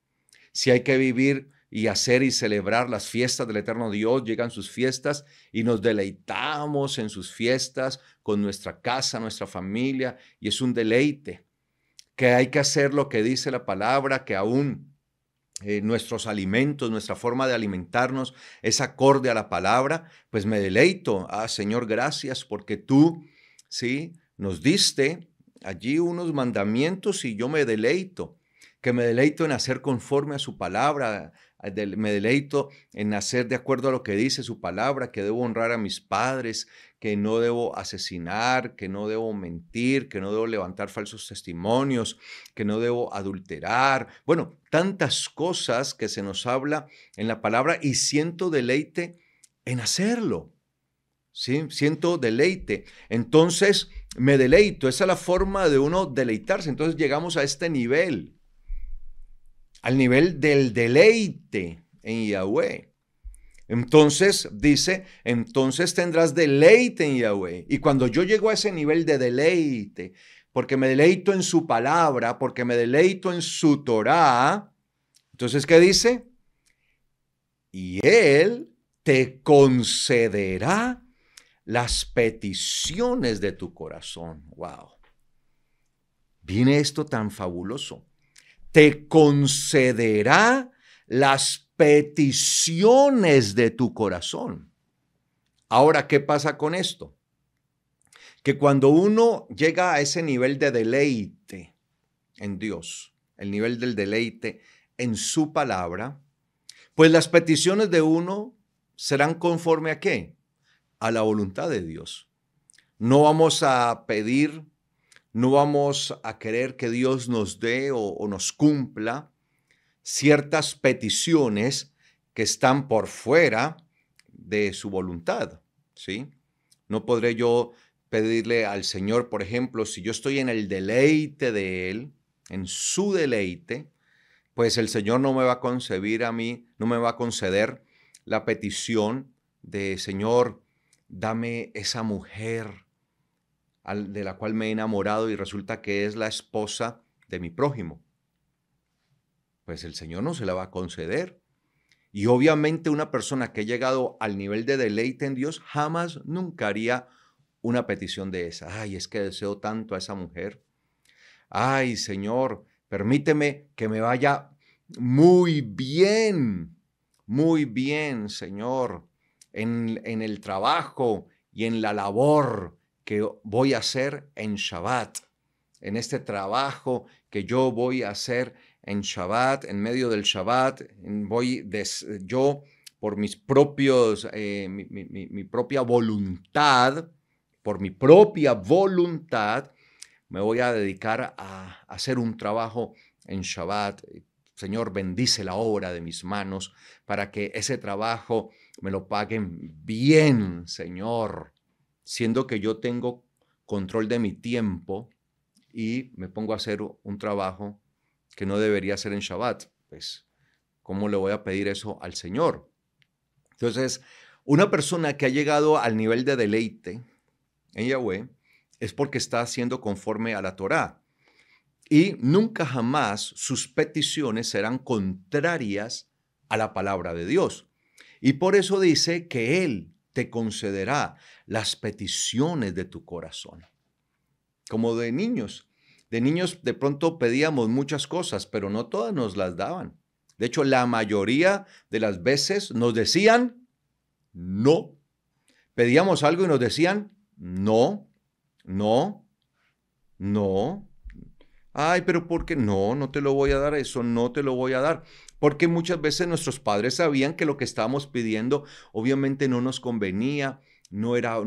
Speaker 1: Si hay que vivir y hacer y celebrar las fiestas del eterno Dios, llegan sus fiestas y nos deleitamos en sus fiestas con nuestra casa, nuestra familia, y es un deleite. Que hay que hacer lo que dice la palabra, que aún nuestros alimentos, nuestra forma de alimentarnos es acorde a la palabra, pues me deleito. Señor, gracias porque tú, sí, nos diste allí unos mandamientos y yo me deleito. Que me deleito en hacer conforme a su palabra, me deleito en hacer de acuerdo a lo que dice su palabra, que debo honrar a mis padres, que no debo asesinar, que no debo mentir, que no debo levantar falsos testimonios, que no debo adulterar. Bueno, tantas cosas que se nos habla en la palabra y siento deleite en hacerlo. ¿Sí? Siento deleite. Entonces me deleito. Esa es la forma de uno deleitarse. Entonces llegamos a este nivel, al nivel del deleite en Yahweh. Entonces dice, entonces tendrás deleite en Yahweh. Y cuando yo llego a ese nivel de deleite, porque me deleito en su palabra, porque me deleito en su Torah, entonces, ¿qué dice? Y Él te concederá las peticiones de tu corazón. ¡Wow! Viene esto tan fabuloso. Te concederá las peticiones de tu corazón. Ahora, ¿qué pasa con esto? Que cuando uno llega a ese nivel de deleite en Dios, el nivel del deleite en su palabra, pues las peticiones de uno serán conforme a ¿qué? A la voluntad de Dios. No vamos a pedir, no vamos a querer que Dios nos dé o nos cumpla ciertas peticiones que están por fuera de su voluntad, ¿sí? No podré yo pedirle al Señor, por ejemplo, si yo estoy en el deleite de Él, en su deleite, pues el Señor no me va a concebir a mí, no me va a conceder la petición de, Señor, dame esa mujer de la cual me he enamorado y resulta que es la esposa de mi prójimo. Pues el Señor no se la va a conceder. Y obviamente una persona que ha llegado al nivel de deleite en Dios jamás, nunca haría una petición de esa. Ay, es que deseo tanto a esa mujer. Ay, Señor, permíteme que me vaya muy bien, Señor, en el trabajo y en la labor que voy a hacer en Shabbat, en este trabajo que yo voy a hacer en Shabbat, en medio del Shabbat, yo por mis propios, mi propia voluntad, por mi propia voluntad, me voy a dedicar a hacer un trabajo en Shabbat. Señor, bendice la obra de mis manos para que ese trabajo me lo paguen bien, Señor, siendo que yo tengo control de mi tiempo y me pongo a hacer un trabajo que no debería hacer en Shabbat. Pues, ¿cómo le voy a pedir eso al Señor? Entonces, una persona que ha llegado al nivel de deleite en Yahweh es porque está haciendo conforme a la Torá. Y nunca jamás sus peticiones serán contrarias a la palabra de Dios. Y por eso dice que Él te concederá las peticiones de tu corazón. Como de niños. De niños de pronto pedíamos muchas cosas, pero no todas nos las daban. De hecho, la mayoría de las veces nos decían no. Pedíamos algo y nos decían no, no, no. Ay, pero ¿por qué? No, no te lo voy a dar, eso no te lo voy a dar. Porque muchas veces nuestros padres sabían que lo que estábamos pidiendo obviamente no nos convenía, no era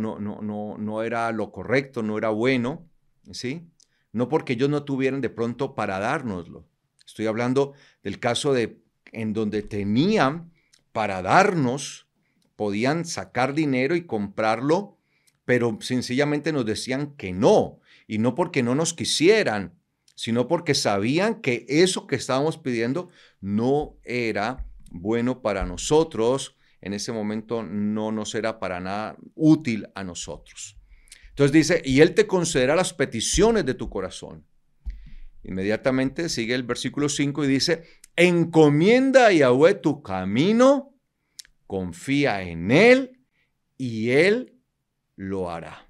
Speaker 1: lo correcto, no era bueno, ¿sí? No porque ellos no tuvieran de pronto para dárnoslo. Estoy hablando del caso de en donde tenían para darnos, podían sacar dinero y comprarlo, pero sencillamente nos decían que no, y no porque no nos quisieran, sino porque sabían que eso que estábamos pidiendo no era bueno para nosotros, en ese momento no nos era para nada útil a nosotros. Entonces dice, y Él te concederá las peticiones de tu corazón. Inmediatamente sigue el versículo 5 y dice, encomienda a Yahweh tu camino, confía en Él y Él lo hará.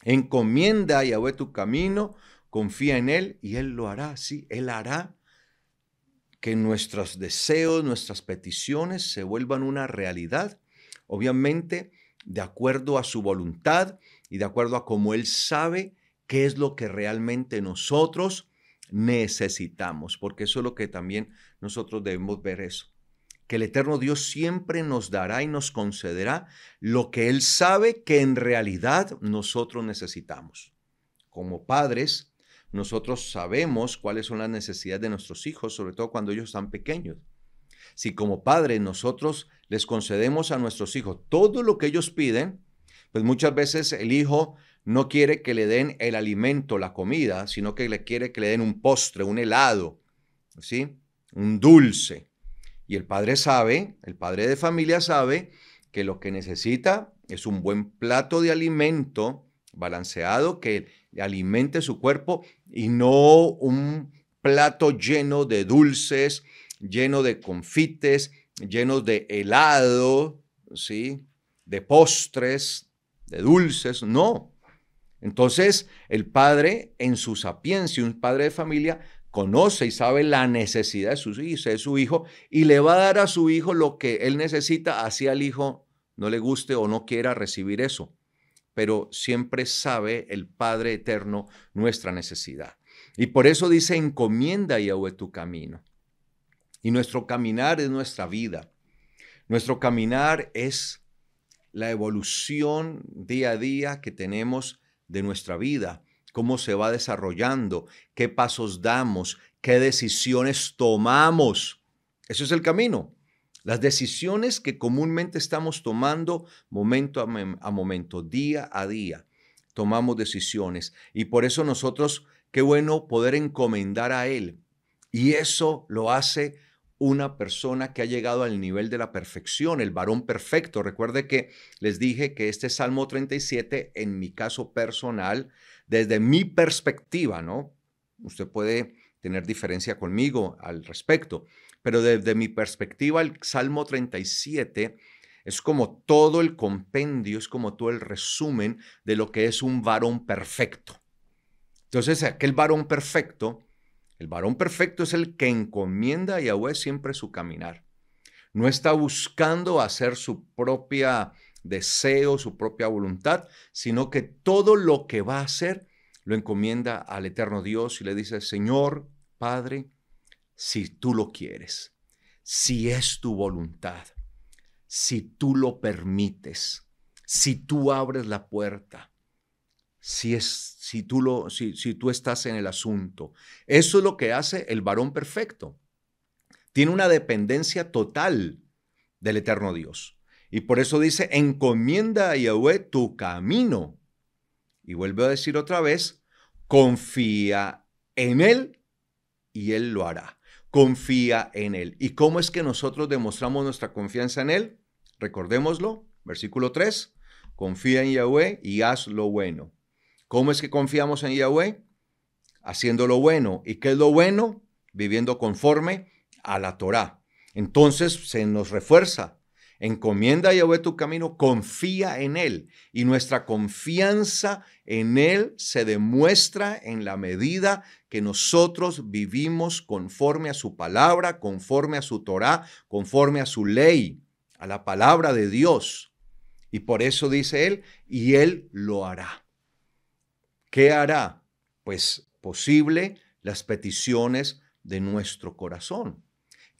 Speaker 1: Encomienda a Yahweh tu camino, confía en Él y Él lo hará. Sí, Él hará que nuestros deseos, nuestras peticiones se vuelvan una realidad. Obviamente, de acuerdo a su voluntad y de acuerdo a cómo Él sabe qué es lo que realmente nosotros necesitamos. Porque eso es lo que también nosotros debemos ver eso. Que el eterno Dios siempre nos dará y nos concederá lo que Él sabe que en realidad nosotros necesitamos. Como padres, nosotros sabemos cuáles son las necesidades de nuestros hijos, sobre todo cuando ellos están pequeños. Si como padres nosotros les concedemos a nuestros hijos todo lo que ellos piden, pues muchas veces el hijo no quiere que le den el alimento, la comida, sino que le quiere que le den un postre, un helado, ¿sí? Un dulce. Y el padre sabe, el padre de familia sabe que lo que necesita es un buen plato de alimento balanceado que alimente su cuerpo y no un plato lleno de dulces, lleno de confites, lleno de helado, ¿sí? De postres, de dulces, no. Entonces, el padre en su sapiencia, un padre de familia, conoce y sabe la necesidad de su hijo y le va a dar a su hijo lo que él necesita, así al hijo no le guste o no quiera recibir eso. Pero siempre sabe el Padre Eterno nuestra necesidad. Y por eso dice, encomienda a Yahweh tu camino. Y nuestro caminar es nuestra vida. Nuestro caminar es la evolución día a día que tenemos de nuestra vida, cómo se va desarrollando, qué pasos damos, qué decisiones tomamos. Eso es el camino. Las decisiones que comúnmente estamos tomando momento a momento, día a día, tomamos decisiones. Y por eso nosotros, qué bueno poder encomendar a Él. Y eso lo hace una persona que ha llegado al nivel de la perfección, el varón perfecto. Recuerde que les dije que este Salmo 37, en mi caso personal, desde mi perspectiva, ¿no? Usted puede tener diferencia conmigo al respecto, pero desde mi perspectiva, el Salmo 37 es como todo el compendio, es como todo el resumen de lo que es un varón perfecto. Entonces, aquel varón perfecto, el varón perfecto es el que encomienda a Yahweh siempre su caminar. No está buscando hacer su propia deseo, su propia voluntad, sino que todo lo que va a hacer lo encomienda al eterno Dios y le dice, Señor, Padre, si tú lo quieres, si es tu voluntad, si tú lo permites, si tú abres la puerta, si tú estás en el asunto. Eso es lo que hace el varón perfecto. Tiene una dependencia total del eterno Dios. Y por eso dice, encomienda a Yahweh tu camino. Y vuelve a decir otra vez, confía en Él y Él lo hará. Confía en Él. ¿Y cómo es que nosotros demostramos nuestra confianza en Él? Recordémoslo, versículo 3, confía en Yahweh y haz lo bueno. ¿Cómo es que confiamos en Yahweh? Haciendo lo bueno. ¿Y qué es lo bueno? Viviendo conforme a la Torá. Entonces se nos refuerza. Encomienda a Yahweh tu camino, confía en Él. Y nuestra confianza en Él se demuestra en la medida que nosotros vivimos conforme a su palabra, conforme a su Torá, conforme a su ley, a la palabra de Dios. Y por eso dice Él, y Él lo hará. ¿Qué hará? Pues posible las peticiones de nuestro corazón.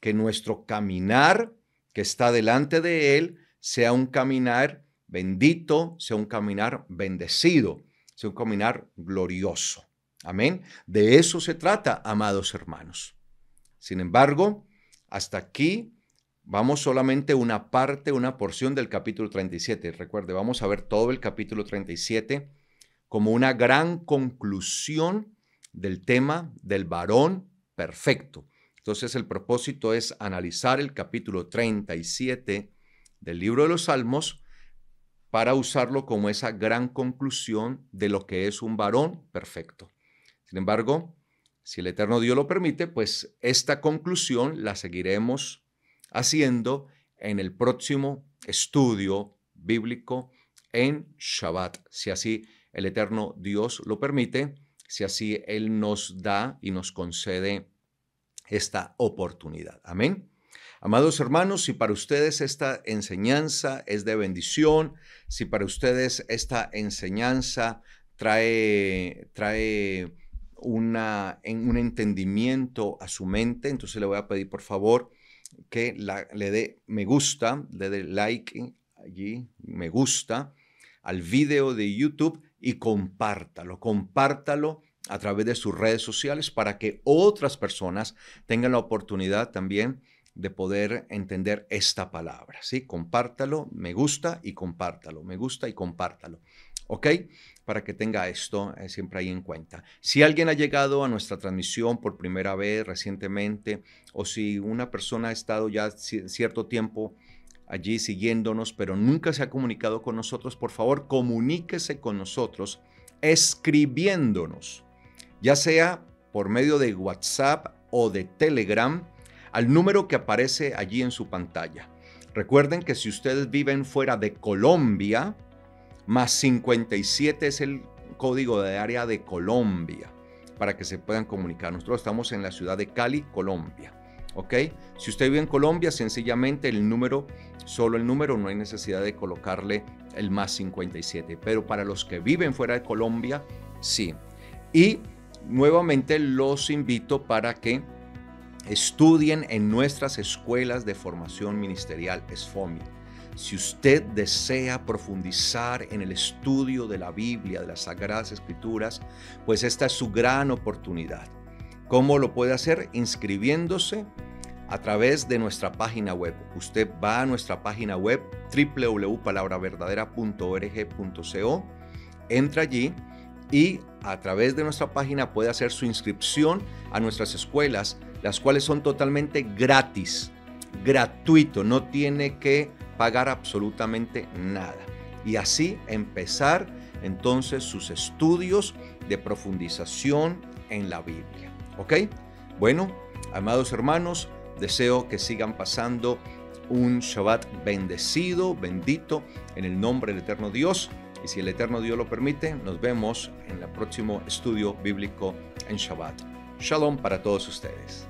Speaker 1: Que nuestro caminar que está delante de Él sea un caminar bendito, sea un caminar bendecido, sea un caminar glorioso. Amén. De eso se trata, amados hermanos. Sin embargo, hasta aquí vamos solamente una parte, una porción del capítulo 37. Recuerde, vamos a ver todo el capítulo 37 como una gran conclusión del tema del varón perfecto. Entonces el propósito es analizar el capítulo 37 del libro de los Salmos para usarlo como esa gran conclusión de lo que es un varón perfecto. Sin embargo, si el Eterno Dios lo permite, pues esta conclusión la seguiremos haciendo en el próximo estudio bíblico en Shabbat, si así el Eterno Dios lo permite, si así Él nos da y nos concede esta oportunidad. Amén. Amados hermanos, si para ustedes esta enseñanza es de bendición, si para ustedes esta enseñanza trae un entendimiento a su mente, entonces le voy a pedir por favor que le dé me gusta, le dé like allí, me gusta al video de YouTube y compártalo a través de sus redes sociales para que otras personas tengan la oportunidad también de poder entender esta palabra, ¿sí? Compártalo, me gusta y compártalo, me gusta y compártalo, ¿ok? Para que tenga esto siempre ahí en cuenta. Si alguien ha llegado a nuestra transmisión por primera vez recientemente, o si una persona ha estado ya cierto tiempo allí siguiéndonos, pero nunca se ha comunicado con nosotros, por favor, comuníquese con nosotros escribiéndonos, ya sea por medio de WhatsApp o de Telegram, al número que aparece allí en su pantalla. Recuerden que si ustedes viven fuera de Colombia, más 57 es el código de área de Colombia, para que se puedan comunicar. Nosotros estamos en la ciudad de Cali, Colombia. ¿Ok? Si usted vive en Colombia, sencillamente solo el número, no hay necesidad de colocarle el más 57. Pero para los que viven fuera de Colombia, sí. Y nuevamente los invito para que estudien en nuestras escuelas de formación ministerial, SFOMI. Si usted desea profundizar en el estudio de la Biblia, de las Sagradas Escrituras, pues esta es su gran oportunidad. ¿Cómo lo puede hacer? Inscribiéndose a través de nuestra página web. Usted va a nuestra página web www.palavraverdadera.org.co, entra allí y a través de nuestra página puede hacer su inscripción a nuestras escuelas, las cuales son totalmente gratis, gratuito, no tiene que pagar absolutamente nada. Y así empezar entonces sus estudios de profundización en la Biblia. ¿Ok? Bueno, amados hermanos, deseo que sigan pasando un Shabbat bendecido, bendito, en el nombre del Eterno Dios. Y si el Eterno Dios lo permite, nos vemos en el próximo estudio bíblico en Shabbat. Shalom para todos ustedes.